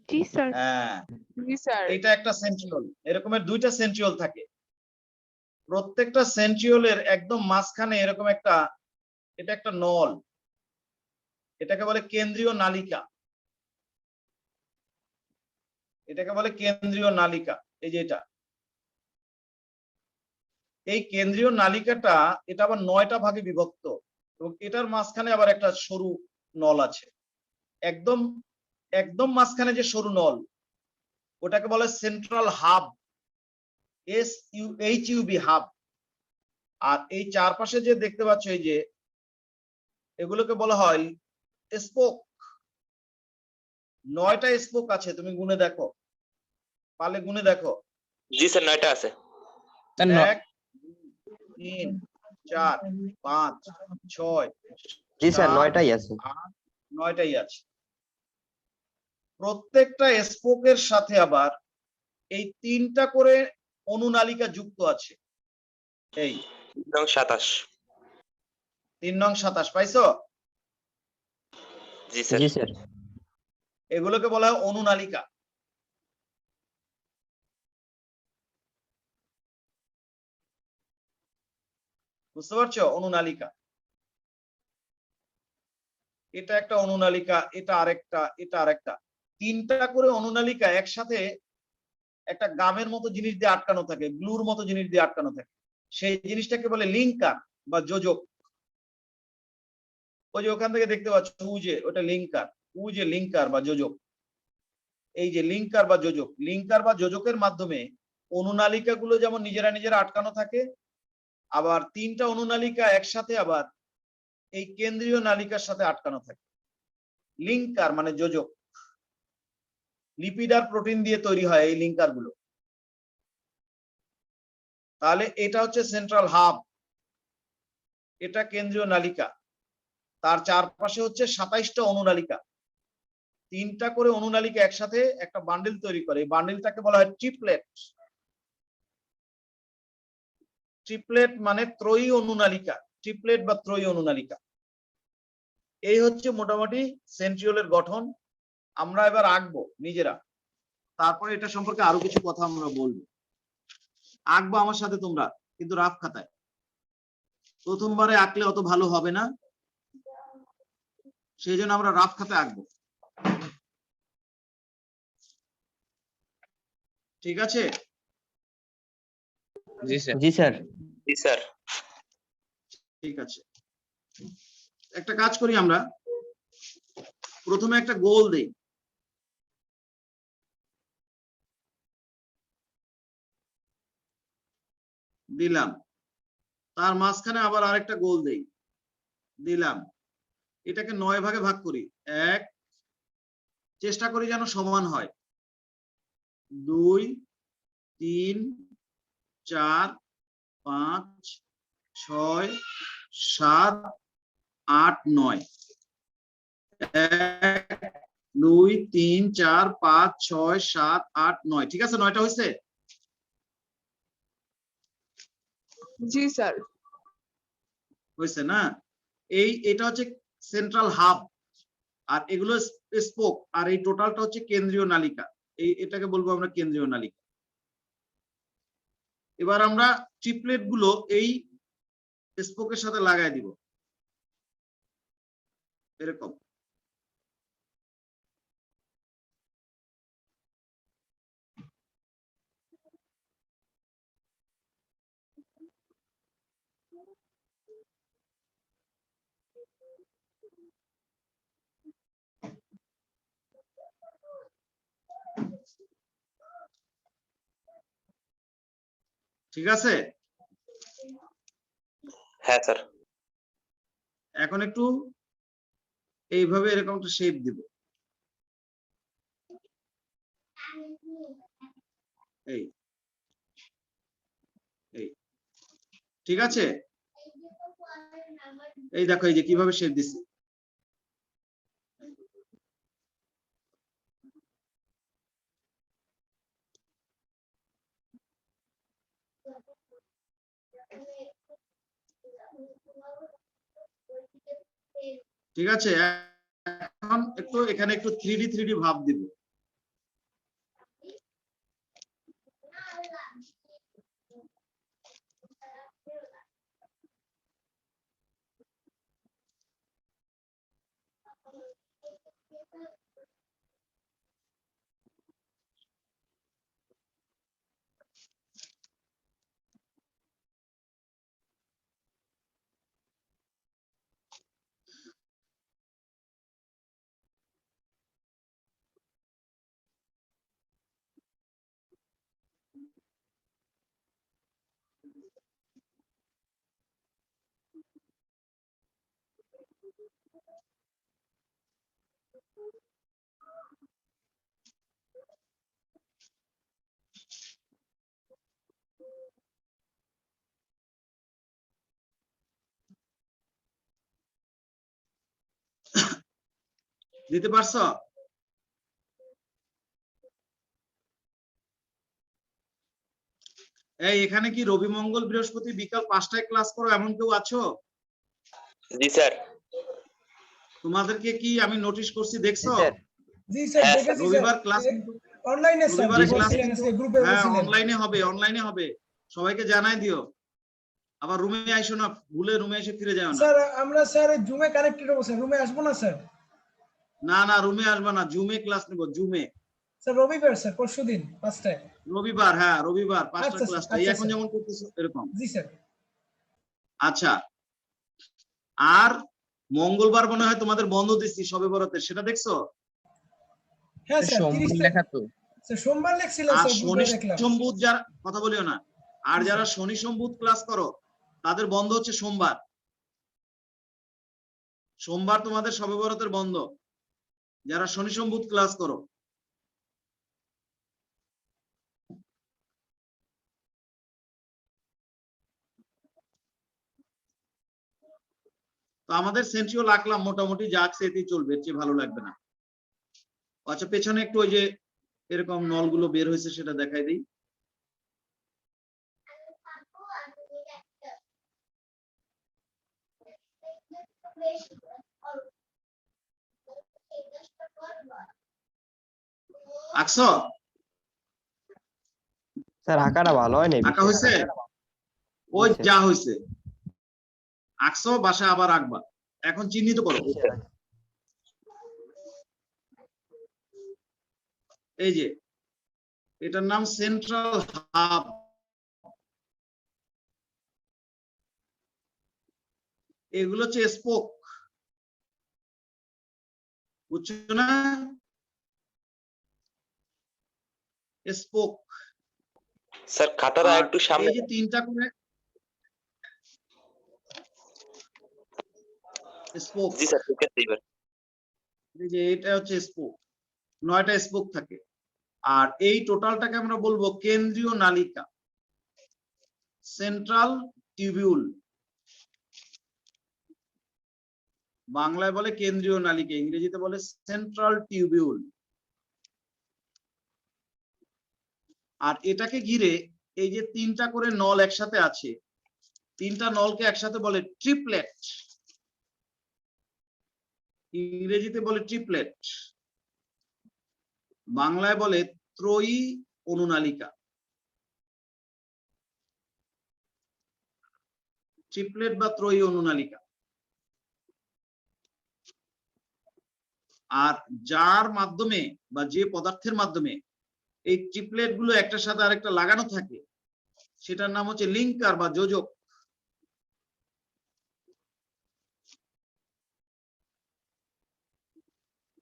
জি স্যার। হ্যাঁ, জি স্যার। এটা একটা সেন্ট্রিওল। এরকমের দুইটা সেন্ট্রিওল থাকে। প্রত্যেকটা সেন্ট্রিওলের একদম মাঝখানে এরকম একটা, এটা একটা নল, এটাকে বলে কেন্দ্রীয় নালিকা। এটাকে বলে কেন্দ্রীয় নালিকা। এই যে এটা, এই কেন্দ্রীয় নালিকাটা, এটা আবার 9টা ভাগে বিভক্ত, এবং এটার মাঝখানে আবার একটা সরু নল আছে। একদম একদম মাঝখানে যে সরু নল, ওটাকে বলে সেন্ট্রাল হাব, SUHUB হাব। আর এই চারপাশে যে দেখতে পাচ্ছ, এই যে এগুলোকে বলা হয় স্পোক। 9টা স্পোক আছে, তুমি গুনে দেখো, পারলে গুনে দেখো। জি স্যার, 9টা আছে। 1 2 3 4 5 6 জি স্যার, 7 9টাই আছে। 8 9টাই আছে। প্রত্যেকটা স্পোকের সাথে আবার এই 3টা করে অনুনালিকা যুক্ত আছে। এই 27। 3 নং 27 পাইছো? জি স্যার। জি স্যার। এগুলোকে বলা হয় অনুনালিকা। বুঝতে পারছো? অনুনালিকা, এটা একটা অনুনালিকা, এটা আরেকটা, এটা আরেকটা, তিনটা করে অনুনালিকা একসাথে একটা গামের মতো জিনিস দিয়ে আটকানো থাকে, গ্লুর মতো জিনিস দিয়ে আটকানো থাকে, সেই জিনিসটাকে বলে লিঙ্কার বা যোজক। ওই যে ওখান থেকে দেখতে পাচ্ছ উ যে ওটা লিঙ্কার, উ যে লিঙ্কার বা যোজক। এই যে লিঙ্কার বা যোজক, লিঙ্কার বা যোজকের মাধ্যমে অনুনালিকা গুলো যেমন নিজেরা নিজেরা আটকানো থাকে, আবার তিনটা অনুনালিকা একসাথে আবার এই কেন্দ্রীয় নালিকার সাথে আটকানো থাকে। লিঙ্কার মানে যোজক, লিপিড আর প্রোটিন দিয়ে তৈরি হয় এই লিঙ্কার গুলো। তাহলে এটা হচ্ছে সেন্ট্রাল হাব, এটা কেন্দ্রীয় নালিকা, তার চারপাশে হচ্ছে 27টা অনুনালিকা, তিনটা করে অনুনালিকা একসাথে একটা বান্ডিল তৈরি করে, এই বান্ডিলটাকে বলা হয় ট্রিপলেট। ট্রিপলেট মানে ত্রয়ী অনুনালিকা, ট্রিপলেট বা ত্রয়ী অনুনালিকা। এই হচ্ছে মোটামুটি সেন্ট্রিওলের গঠন। আমরা এবার আঁকবো নিজেরা, তারপরে এটা সম্পর্কে আরো কিছু কথা আমরা বলবো। আঁকবো আমার সাথে তোমরা, কিন্তু রাফ খাতায়। প্রথমবারে আঁকলে অত ভালো হবে না, সেই জন্য আমরা রাফ খাতায় আঁকবো। ঠিক আছে? জি স্যার। জি স্যার। জি স্যার। ঠিক আছে, একটা কাজ করি আমরা, প্রথমে একটা গোল দেই, দিলাম, তার মাঝখানে আবার আরেকটা গোল দেই, দিলাম, এটাকে 9 ভাগে ভাগ করি। 1, চেষ্টা করি যেন সমান হয়, 2, 3, 4, 5, 6, 7, 8, 9। 1, 2, 3, 4, 5, 6, 7, 8, 9। ঠিক আছে? 9টা হয়েছে? জি স্যার। হয়েছে না? এটা হচ্ছে সেন্ট্রাল হাব, আর এগুলো স্পোক, আর এই টোটালটা হচ্ছে কেন্দ্রীয় নালিকা। এটাকে বলবো আমরা কেন্দ্রীয় নালিকা। এবার আমরা ট্রিপলেট গুলো এই স্পোকের সাথে লাগাই দিব এরকম। ঠিক আছে? হ্যাঁ স্যার। এখন একটু এইভাবে এরকম একটা শেপ দিব, এই এই ঠিক আছে? এই দেখো এই যে কিভাবে শেপ দিছি। ঠিক আছে? এখন একটু এখানে একটু 3D ভাব দিব। দিতে পারছো? এই এখানে কি রবি মঙ্গল বৃহস্পতি বিকাল 5টায় ক্লাস করো এমন কেউ আছো? জি স্যার। তোমাদেরকে কি আমি নোটিশ করছি, দেখছো? জি স্যার হ্যাঁ, দেখেছি রবিবার স্যার। ক্লাস, অনলাইনে স্যার রবিবারে ক্লাস বলছিলেন আজকে গ্রুপে হ্যাঁ বলছিলেন। অনলাইনে হবে, অনলাইনে হবে, সবাইকে জানাই দিও। আবার রুমে আইসো না, ভুলে রুমে এসে ফিরে যাও না। স্যার আমরা স্যার জুমে কানেক্টেড হবো স্যার, রুমে আসবো না স্যার। না না, রুমে আসবে না, জুমে ক্লাস নেব, জুমে। স্যার রবিবার স্যার, পরশুদিন 5টায়। রবিবার, হ্যাঁ রবিবার 5টা আচ্ছা, ক্লাসটা আচ্ছা, এখন স্যার। যেমন করতেছো এরকম। জি স্যার। আচ্ছা, আর মঙ্গলবার মনে হয় তোমাদের বন্ধ দিচ্ছি সবে বরাতের, সেটা দেখছো? হ্যাঁ স্যার, সোমবার 30 লেখা তো। স্যার সোমবার লেখছিলেন আর স্যার, শনি গ্রুপে দেখলাম। সোম বুধ যারা, কথা বলিও না, আর জি, যারা স্যার। শনি সোম বুধ ক্লাস করো তাদের বন্ধ হচ্ছে সোমবার। সোমবার তোমাদের সবে বরাতের বন্ধ, যারা শনি সোম বুধ ক্লাস করো। তো আমাদের সেন্ট্রিও রাখলাম মোটামুটি, যা আছে এতেই চলবে, এর চেয়ে ভালো লাগবে না। আচ্ছা, পেছনে একটু ওই যে এরকম নলগুলো বের হয়েছে সেটা দেখাই দিই। আঁকছো? স্যার আঁকাটা ভালো হয় না আঁকা হয়েছে? ওই যা হয়েছে আঁকছো, বাসায় আবার আঁকবা। এখন চিহ্নিত করো। এই যে এটার নাম সেন্ট্রাল হাব। এগুলো হচ্ছে স্পোক, বুঝছো না? স্পোক। স্যার খাতাটা আর একটু সামনে। এই যে 3টা করে স্পোক, জি স্যার, ঠিক আছে এবার। এই যে এটা হচ্ছে স্পোক, 9টা স্পোক থাকে। আর এই টোটালটাকে আমরা বলবো কেন্দ্রীয় নালিকা, সেন্ট্রাল টিউবিউল। বাংলায় বলে কেন্দ্রীয় নালিকা, ইংরেজিতে বলে সেন্ট্রাল টিউবিউল। আর এটাকে ঘিরে এই যে 3টা করে নল একসাথে আছে, 3টা নলকে একসাথে বলে ট্রিপলেট, ইংরেজিতে বলে ট্রিপলেট, বাংলায় বলে ত্রয়ী অনুনালিকা। ট্রিপলেট বা ত্রয়ী অনুনালিকা। আর যার মাধ্যমে বা যে পদার্থের মাধ্যমে এই ট্রিপলেট গুলো একটার সাথে আরেকটা লাগানো থাকে সেটার নাম হচ্ছে লিঙ্কার বা যোজক।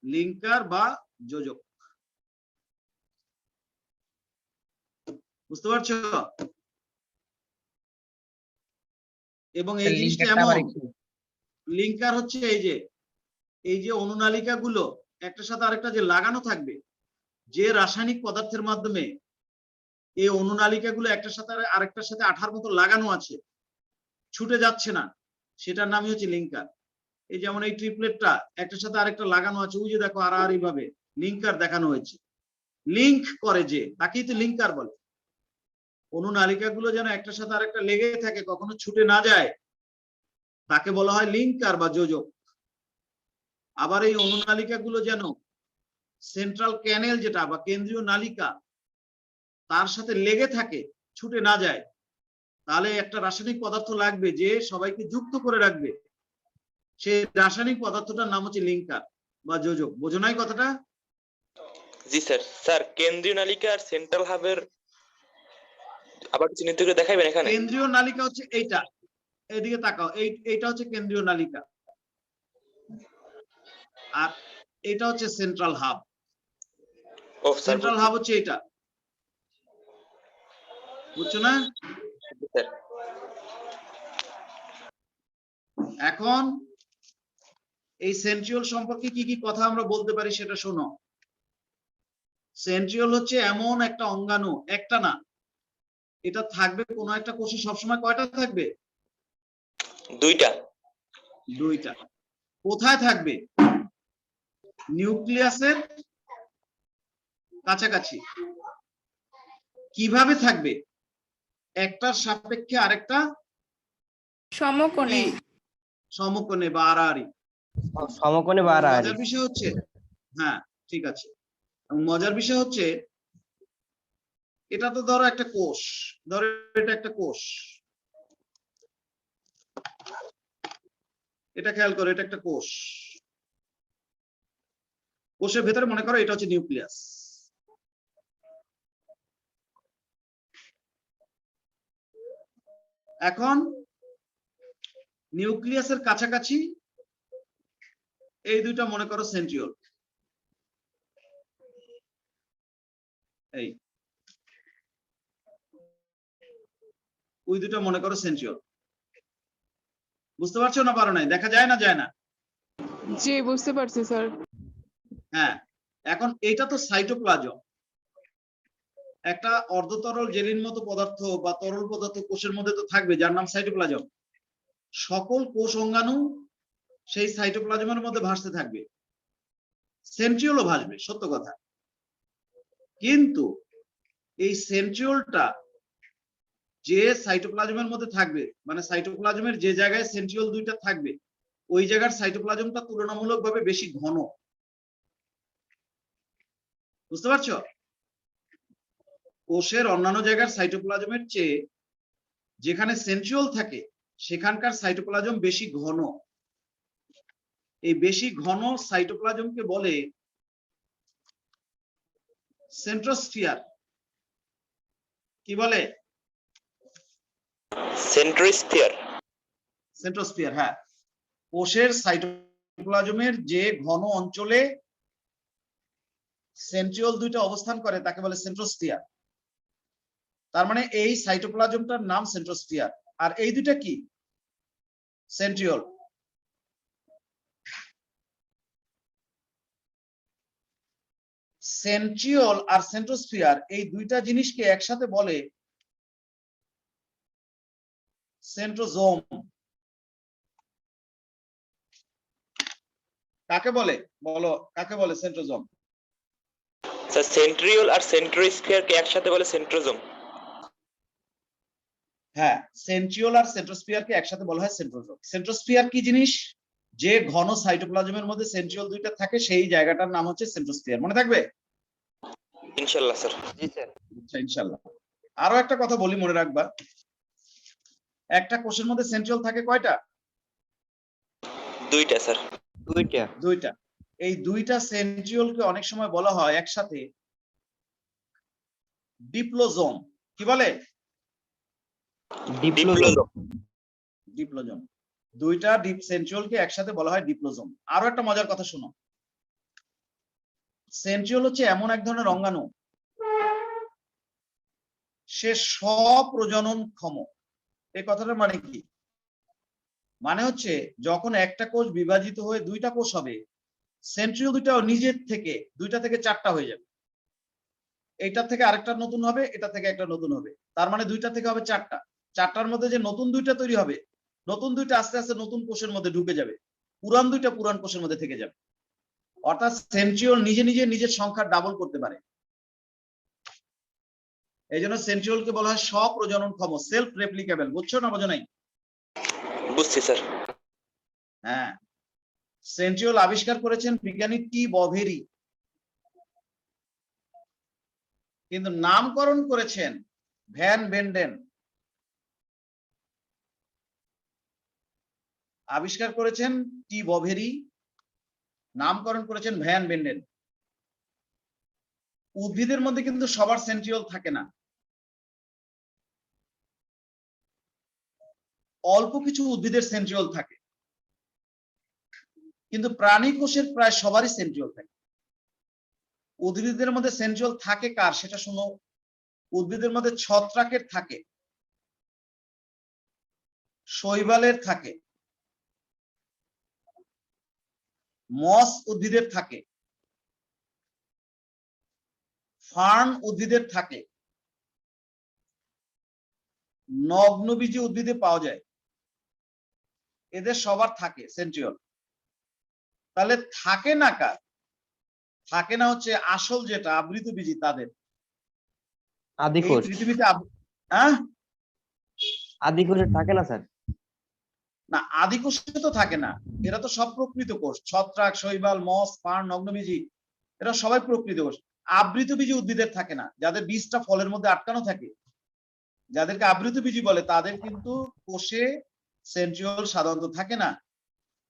লিঙ্কার বা যোজক, বুঝতে পারছো? এবং এই জিনিসটা এমন, লিঙ্কার হচ্ছে এই যে অনুনালিকা গুলো একটার সাথে আরেকটা যে লাগানো থাকবে, যে রাসায়নিক পদার্থের মাধ্যমে এই অনুনালিকা গুলো একটার সাথে আরেকটার সাথে আঠার মতো লাগানো আছে, ছুটে যাচ্ছে না, সেটার নামই হচ্ছে লিঙ্কার। এই যেমন এই ট্রিপলেটটা একটার সাথে আরেকটা লাগানো আছে, ওই যে দেখো আড়াআড়ি ভাবে লিঙ্কার দেখানো হয়েছে। লিঙ্ক করে যে, তাকেই তো লিঙ্কার বলে। অনুনালিকা গুলো যেন একটার সাথে আরেকটা লেগে থাকে, কখনো ছুটে না যায়, তাকে বলা হয় লিঙ্কার বা যোজক। আবার এই অনুনালিকা গুলো যেন সেন্ট্রাল ক্যানেল যেটা বা কেন্দ্রীয় নালিকা, তার সাথে লেগে থাকে, ছুটে না যায়, তাহলে একটা রাসায়নিক পদার্থ লাগবে যে সবাইকে যুক্ত করে রাখবে, সেই রাসায়নিক পদার্থটার নাম হচ্ছে লিঙ্কার বা যোজক। বোঝো নাই কথাটা? জি স্যার। স্যার কেন্দ্রীয় নালিকা আর সেন্ট্রাল হাবের আবার চিহ্নিত করে দেখাবেন এখানে? কেন্দ্রীয় নালিকা হচ্ছে এইটা, এইদিকে তাকাও, এইটা হচ্ছে কেন্দ্রীয় নালিকা, আর এটা হচ্ছে সেন্ট্রাল হাব। ও স্যার, সেন্ট্রাল হাব হচ্ছে এটা, বুঝছো না? স্যার এখন এই সেন্ট্রিওল সম্পর্কে কি কি কথা আমরা বলতে পারি সেটা শোনো। সেন্ট্রিওল হচ্ছে এমন একটা অঙ্গাণু, একটা না, এটা থাকবে কোন একটা কোষে সবসময়। কয়টা থাকবে? দুইটা। কোথায় থাকবে? নিউক্লিয়াসের কাছাকাছি। কিভাবে থাকবে? একটার সাপেক্ষে আরেকটা সমকোণে। সমকোণে বা আড়াআড়ি। সমকোণে বা আড়াআড়ি। মজার বিষয় হচ্ছে, হ্যাঁ ঠিক আছে, মজার বিষয় হচ্ছে এটা তো ধরো একটা কোষ, ধরো এটা একটা কোষ, এটা খেয়াল করো, এটা একটা কোষ। কোষের ভেতরে মনে করো এটা হচ্ছে নিউক্লিয়াস। এখন নিউক্লিয়াসের কাছাকাছি এই দুইটা মনে করো সেন্ট্রিওল। এই ওই দুটো মনে করো সেন্ট্রিওল। বুঝতে পারছো না পারো নাই? দেখা যায় না যায় না? জি বুঝতে পারছি স্যার। হ্যাঁ, এখন এটা তো সাইটোপ্লাজম, একটা অর্ধতরল জেলির মতো পদার্থ বা তরল পদার্থ কোষের মধ্যে তো থাকবে, যার নাম সাইটোপ্লাজম। সকল কোষ অঙ্গাণু সেই সাইটোপ্লাজমের মধ্যে ভাসতে থাকবে, সেন্ট্রিওলও ভাসবে, সত্য কথা। কিন্তু এই সেন্ট্রিওলটা যে সাইটোপ্লাজমের মধ্যে থাকবে, মানে সাইটোপ্লাজমের যে জায়গায় সেন্ট্রিওল দুইটা থাকবে, ওই জায়গার সাইটোপ্লাজমটা তুলনামূলকভাবে বেশি ঘন। বুঝতে পারছো? কোষের অন্যান্য জায়গার সাইটোপ্লাজমের চেয়ে যেখানে সেন্ট্রিওল থাকে সেখানকার সাইটোপ্লাজম বেশি ঘন। এই বেশি ঘন সাইটোপ্লাজমকে বলে সেন্ট্রোস্ফিয়ার। কি বলে? সেন্ট্রোস্ফিয়ার। সেন্ট্রোস্ফিয়ার, হ্যাঁ। কোষের সাইটোপ্লাজমের যে ঘন অঞ্চলে সেন্ট্রিওল দুইটা অবস্থান করে তাকে বলে সেন্ট্রোস্ফিয়ার। তার মানে এই সাইটোপ্লাজমটার নাম সেন্ট্রোস্ফিয়ার, আর এই দুইটা কি? সেন্ট্রিওল। সেন্ট্রিওল আর সেন্ট্রোস্ফিয়ার এই দুইটা জিনিসকে একসাথে বলে সেন্ট্রোজোম। কাকে বলে বলো, কাকে বলে সেন্ট্রোজোম? স্যার সেন্ট্রিওল আর সেন্ট্রোস্ফিয়ার কে একসাথে বলে সেন্ট্রোজোম। হ্যাঁ, সেন্ট্রিওল আর সেন্ট্রোস্ফিয়ারকে একসাথে বলা হয় সেন্ট্রোজোম। সেন্ট্রোস্ফিয়ার কি জিনিস? যে ঘন সাইটোপ্লাজমের মধ্যে সেন্ট্রিওল দুইটা থাকে সেই জায়গাটার নাম হচ্ছে সেন্ট্রোস্ফিয়ার। মনে থাকবে? ইনশাআল্লাহ স্যার। জি স্যার। আচ্ছা, ইনশাআল্লাহ। আরো একটা কথা বলি, মনে রাখবা, একটা কোষের মধ্যে সেন্ট্রিওল থাকে কয়টা? দুইটা স্যার। দুইটা। দুইটা। এই দুইটা সেন্ট্রিওলকে অনেক সময় বলা হয় একসাথে ডিপ্লোজোম। কি বলে? ডিপ্লোজোম। ডিপ্লোজোম। দুইটা সেন্ট্রিওলকে একসাথে বলা হয় ডিপ্লোজোম। আরো একটা মজার কথা শোনো, সেন্ট্রিওল হচ্ছে এমন এক ধরনের অঙ্গাণু, সে স্বপ্রজননক্ষম। এই কথাটার মানে কি? মানে হচ্ছে যখন একটা কোষ বিভাজিত হয়ে দুইটা কোষ হবে, সেন্ট্রিওল দুইটা নিজের থেকে দুইটা থেকে চারটা হয়ে যাবে। এইটা থেকে আরেকটা নতুন হবে, এটা থেকে একটা নতুন হবে, তার মানে দুইটা থেকে হবে চারটা। চারটার মধ্যে যে নতুন দুইটা তৈরি হবে, নতুন দুইটা আস্তে আস্তে নতুন কোষের মধ্যে ঢুকে যাবে, পুরান দুইটা পুরান কোষের মধ্যে থেকে যাবে। অর্থাৎ সেন্ট্রিওল নিজে নিজে নিজের সংখ্যা ডাবল করতে পারে। এই জন্য সেন্ট্রিওলকে বলা হয় স্বপ্রজননক্ষম, সেলফ রেপ্লিকেবল। বুঝছো না বোঝো নাই? বুঝছি স্যার। হ্যাঁ, সেন্ট্রিওল আবিষ্কার করেছেন বিজ্ঞানী টি বভেরি, কিন্তু নামকরণ করেছেন ভ্যান বেন্ডেন। আবিষ্কার করেছেন টি বভেরি, নামকরণ করেছেন ভ্যান বেন্ডেন। উদ্ভিদের মধ্যে কিন্তু সবার সেন্ট্রিওল থাকে না, অল্প কিছু উদ্ভিদের সেন্ট্রিওল থাকে, কিন্তু প্রাণী কোষের প্রায় সবারই সেন্ট্রিওল থাকে। উদ্ভিদের মধ্যে সেন্ট্রিওল থাকে কার সেটা শোনো। উদ্ভিদের মধ্যে ছত্রাকের থাকে, শৈবালের থাকে, মস উদ্ভিদের থাকে, ফার্ন উদ্ভিদের থাকে, নগ্নবীজী উদ্ভিদে পাওয়া যায়। এদের সবার থাকে সেন্ট্রিওল। তাহলে থাকে না কার? থাকে না হচ্ছে আসল যেটা আবৃতবীজী তাদের। আদি এই কোষ। পৃথিবীতে হ্যাঁ, আদি কোষে থাকে না স্যার। না, আদি কোষে তো থাকে না, এরা তো সব প্রকৃত কোষ। ছত্রাক, শৈবাল, মস, ফার্ন, নগ্নবীজী, এরা সবাই প্রকৃত কোষ। আবৃতবীজী উদ্ভিদের থাকে না, যাদের বীজটা ফলের মধ্যে আটকানো থাকে, যাদেরকে আবৃতবীজী বলে, তাদের কিন্তু কোষে সেন্ট্রিওল সাধারণত থাকে না।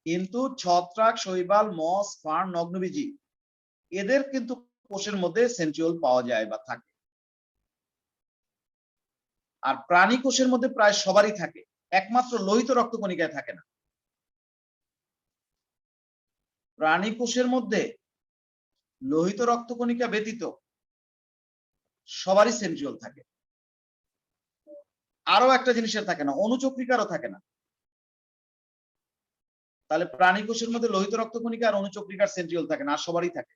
কিন্তু ছত্রাক, শৈবাল, মস, ফার্ন, নগ্নবীজি এদের কিন্তু কোষের মধ্যে সেন্ট্রিওল পাওয়া যায় বা থাকে। আর প্রাণী কোষের মধ্যে প্রায় সবারই থাকে, একমাত্র লোহিত রক্তকণিকায় থাকে না। প্রাণী কোষের মধ্যে লোহিত রক্তকণিকা ব্যতীত সবারই সেন্ট্রিওল থাকে। আরো একটা জিনিসের থাকে না, অনুচক্রিকারও থাকে না। তাহলে প্রাণী কোষের মধ্যে লোহিত রক্তকণিকা আর অনুচক্রিকার সেন্ট্রিওল থাকে না, আর সবারই থাকে।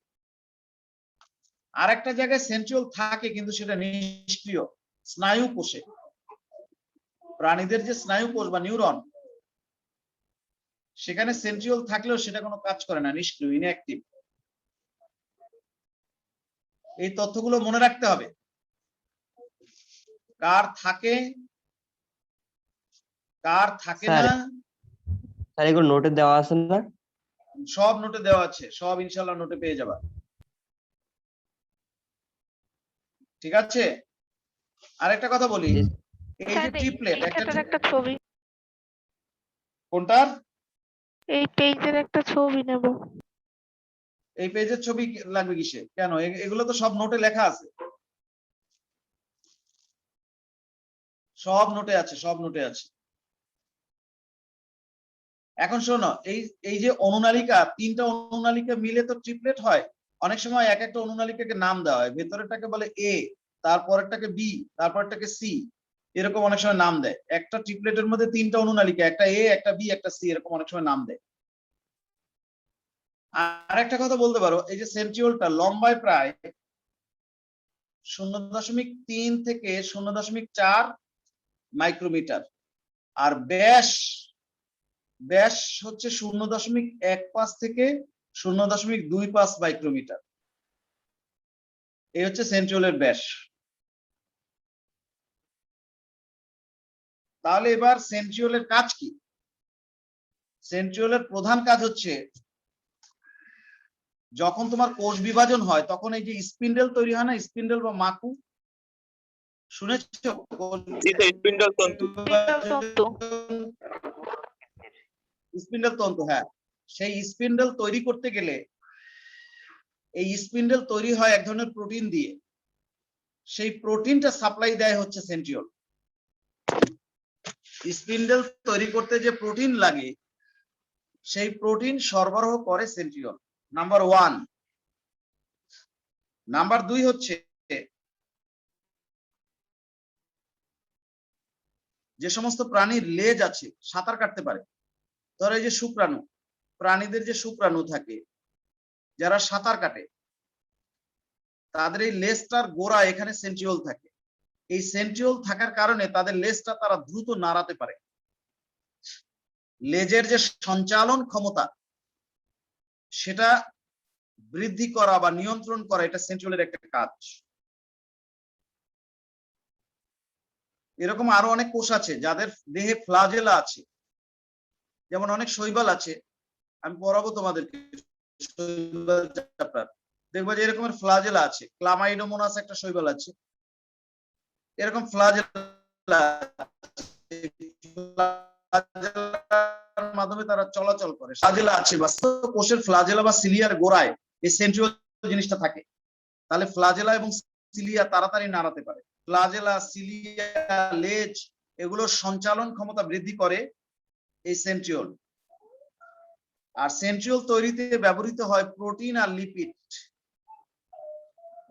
আর একটা জায়গায় সেন্ট্রিওল থাকে কিন্তু সেটা নিষ্ক্রিয়, স্নায়ু কোষে। প্রাণীদের যে স্নায়ু কোষ বা নিউরন, সেখানে সেন্ট্রিওল থাকলেও সেটা কোনো কাজ করে না, নিষ্ক্রিয়, ইনঅ্যাক্টিভ। এই তথ্যগুলো মনে রাখতে হবে। কার থাকে, কার থাকে স্যার, না, স্যার এগুলো নোটে দেওয়া আছে না? সব নোটে দেওয়া আছে, সব ইনশাল্লাহ নোটে পেয়ে যাবা। ঠিক আছে। আরেকটা কথা বলি, এই যে ট্রিপলেট, একটা ছবি, কোনটার? এই পেজের একটা ছবি নেব। এই পেজের ছবি লাগবে কিসে, কেন? এগুলো তো সব নোটে লেখা আছে, সব নোটে আছে, সব নোটে আছে। এখন শোনো, এই যে অনুনালিকা, 3টা অনুনালিকা মিলে তো ট্রিপলেট হয়। অনেক সময় এক একটা অনুনালিকাকে নাম দেওয়া হয়, ভেতরেরটাকে বলে এ, তারপরেরটাকে বি, তারপরটাকে সি, এরকম অনেক সময় নাম দেয়। একটা ট্রিপলেটের মধ্যে 3টা অনুনালিকা, একটা এ, একটা বি, একটা সি, এরকম অনেক সময় নাম দেয়। আর একটা কথা বলতে পারো, এই যে সেন্ট্রিওলটা লম্বায় প্রায় 0.3 থেকে 0.4 মাইক্রোমিটার, আর ব্যাস হচ্ছে 0.15 থেকে 0.25 মাইক্রোমিটার। এই হচ্ছে সেন্ট্রিওলের ব্যাস। তাহলে এবার সেন্ট্রিওলের কাজ কি? সেন্ট্রিওলের প্রধান কাজ হচ্ছে, যখন তোমার কোষ বিভাজন হয় তখন এই যে স্পিন্ডেল তৈরি হয় না, স্পিন্ডেল বা মাকু, শুনেছো? স্পিন্ডল তন্তু। স্পিন্ডেল তন্তু, হ্যাঁ। সেই স্পিন্ডেল তৈরি করতে গেলে এই স্পিন্ডেল তৈরি হয় এক ধরনের প্রোটিন দিয়ে, সেই প্রোটিনটা সাপ্লাই দেয় হচ্ছে সেন্ট্রিওল। স্পিন্ডেল তৈরি করতে যে প্রোটিন লাগে, সেই প্রোটিন সরবরাহ করে সেন্ট্রিওল, নাম্বার 1। নাম্বার 2 হচ্ছে, যে সমস্ত প্রাণীর লেজ আছে, সাঁতার কাটতে পারে, ধরো এই যে শুক্রাণু, প্রাণীদের যে শুক্রাণু থাকে যারা সাঁতার কাটে, তাদের এই লেজটার গোড়া এখানে সেন্ট্রিওল থাকে। এই সেন্ট্রিওল থাকার কারণে তাদের লেজটা তারা দ্রুত নাড়াতে পারে। লেজের যে সঞ্চালন ক্ষমতা, সেটা বৃদ্ধি করা বা নিয়ন্ত্রণ করা, এটা সেন্ট্রিওলের একটা কাজ। এরকম আরো অনেক কোষ আছে যাদের দেহে ফ্লাজেলা আছে, যেমন অনেক শৈবাল আছে, আমি পড়াবো তোমাদেরকে দেখবো যে এরকমের ফ্লাজেলা আছে, ক্লামাইডোমোনাস একটা শৈবাল আছে, এরকম ফ্লাজেলা মাধ্যমে তারা চলাচল করে। ফ্লাজেলা আছে, বা কোষের ফ্লাজেলা বা সিলিয়ার গোড়ায় এই সেন্ট্রিওল জিনিসটা থাকে। তাহলে ফ্লাজেলা এবং সিলিয়া তাড়াতাড়ি নাড়াতে পারে। ফ্লাজেলা, সিলিয়া, লেজ, এগুলোর সঞ্চালন ক্ষমতা বৃদ্ধি করে এই সেন্ট্রিওল। আর সেন্ট্রিওল তৈরিতে ব্যবহৃত হয় প্রোটিন আর লিপিড।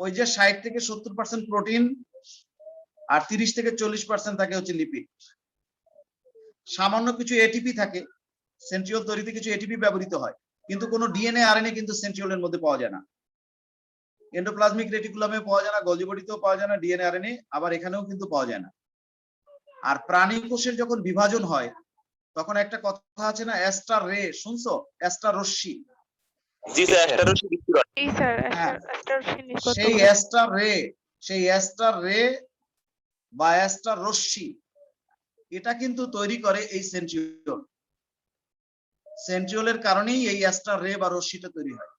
ওই যে 60 থেকে 70% প্রোটিন আর 30 থেকে 40% থাকে হচ্ছে লিপিড। সামান্য কিছু এটিপি থাকে, সেন্ট্রিওল তৈরিতে কিছু এটিপি ব্যবহৃত হয়, কিন্তু কোনো ডিএনএ আরএনএ কিন্তু সেন্ট্রিওলের মধ্যে পাওয়া যায় না। এন্ডোপ্লাজমিক রেটিকুলামে পাওয়া যায় না, গলজি বডিতেও পাওয়া যায় না ডিএনএ আরএনএ, আবার এখানেও কিন্তু পাওয়া যায় না। আর প্রাণী কোষের যখন বিভাজন হয় তখন একটা কথা আছে না, অ্যাস্টার রে, শুনছো? অ্যাস্টার রশ্মি। জি স্যার, একটা রশ্মি বিকিরণ। এই স্যার, হ্যাঁ, একটা ফিনিশ করতে সেই হবে। অ্যাস্টার রে বা অ্যাস্টার রশ্মি, এটা কিন্তু তৈরি করে এই সেন্ট্রিওল। সেন্ট্রিওলের কারণেই এই অ্যাস্টার রে বা রশ্মিটা তৈরি হয়।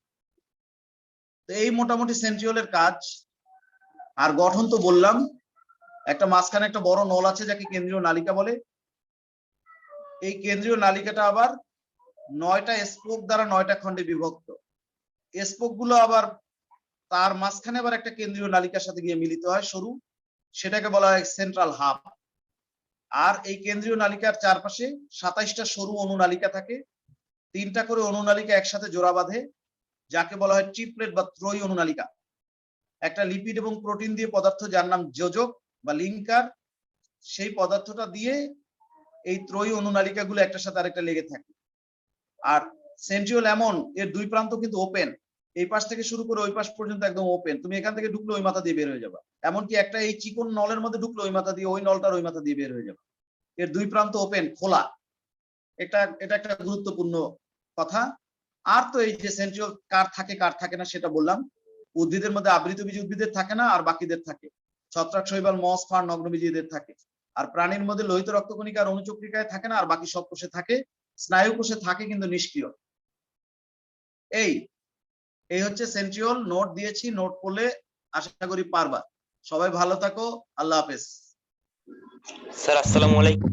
তো এই মোটামুটি সেন্ট্রিওলের কাজ। আর গঠন তো বললাম, একটা মাঝখানে একটা বড় নল আছে যাকে কেন্দ্রীয় নালিকা বলে। এই কেন্দ্রীয় নালিকাটা আবার 9টা স্পোক দ্বারা 9টা খণ্ডে বিভক্ত। স্পোক গুলো আবার তার মাঝখানে আবার একটা কেন্দ্রীয় নালিকার সাথে গিয়ে মিলিত হয় সরু, সেটাকে বলা হয় সেন্ট্রাল হাব। আর এই কেন্দ্রীয় নালিকার চারপাশে 27টা সরু অনুনালিকা থাকে, 3টা করে অনুনালিকা একসাথে জোড়া বাঁধে, যাকে বলা হয় ট্রিপলেট বা ত্রয়ী অনুনালিকা। একটা লিপিড এবং প্রোটিন দিয়ে পদার্থ যার নাম যোজক বা লিঙ্কার, সেই পদার্থটা দিয়ে এই ত্রয়ী অনুনালিকাগুলো একটার সাথে আরেকটা লেগে থাকে। আর সেন্ট্রিওল এমন, এর দুই প্রান্ত কিন্তু ওপেন, এই পাশ থেকে শুরু করে ওই পাশ পর্যন্ত একদম ওপেন, তুমি এখান থেকে ঢুকলে ওই মাথা দিয়ে বের হয়ে যাবে। এমনকি একটা এই চিকন নলের মধ্যে ঢুকলে ওই মাথা দিয়ে, ওই নলটার ওই মাথা দিয়ে বের হয়ে যাবে। এর দুই প্রান্ত ওপেন, খোলা। এটা একটা গুরুত্বপূর্ণ কথা। আর তো এই যে সেন্ট্রিওল কার থাকে না সেটা বললাম। উদ্ভিদের মধ্যে আবৃতবীজী উদ্ভিদের থাকে না, আর বাকিদের থাকে। ছত্রাক, শৈবাল, মস, ফার্ন, নগ্নবীজীদের থাকে। আর প্রাণীর মধ্যে লোহিত রক্তকণিকা আর অনুচক্রিকায় থাকে না, আর বাকি সব কোষে থাকে। স্নায়ু কোষে থাকে কিন্তু নিষ্ক্রিয়। এই হচ্ছে সেন্ট্রিওল। নোট দিয়েছি, নোট করলে আশা করি পারবা। সবাই ভালো থাকো, আল্লাহ হাফেজ। স্যার আসসালামু আলাইকুম।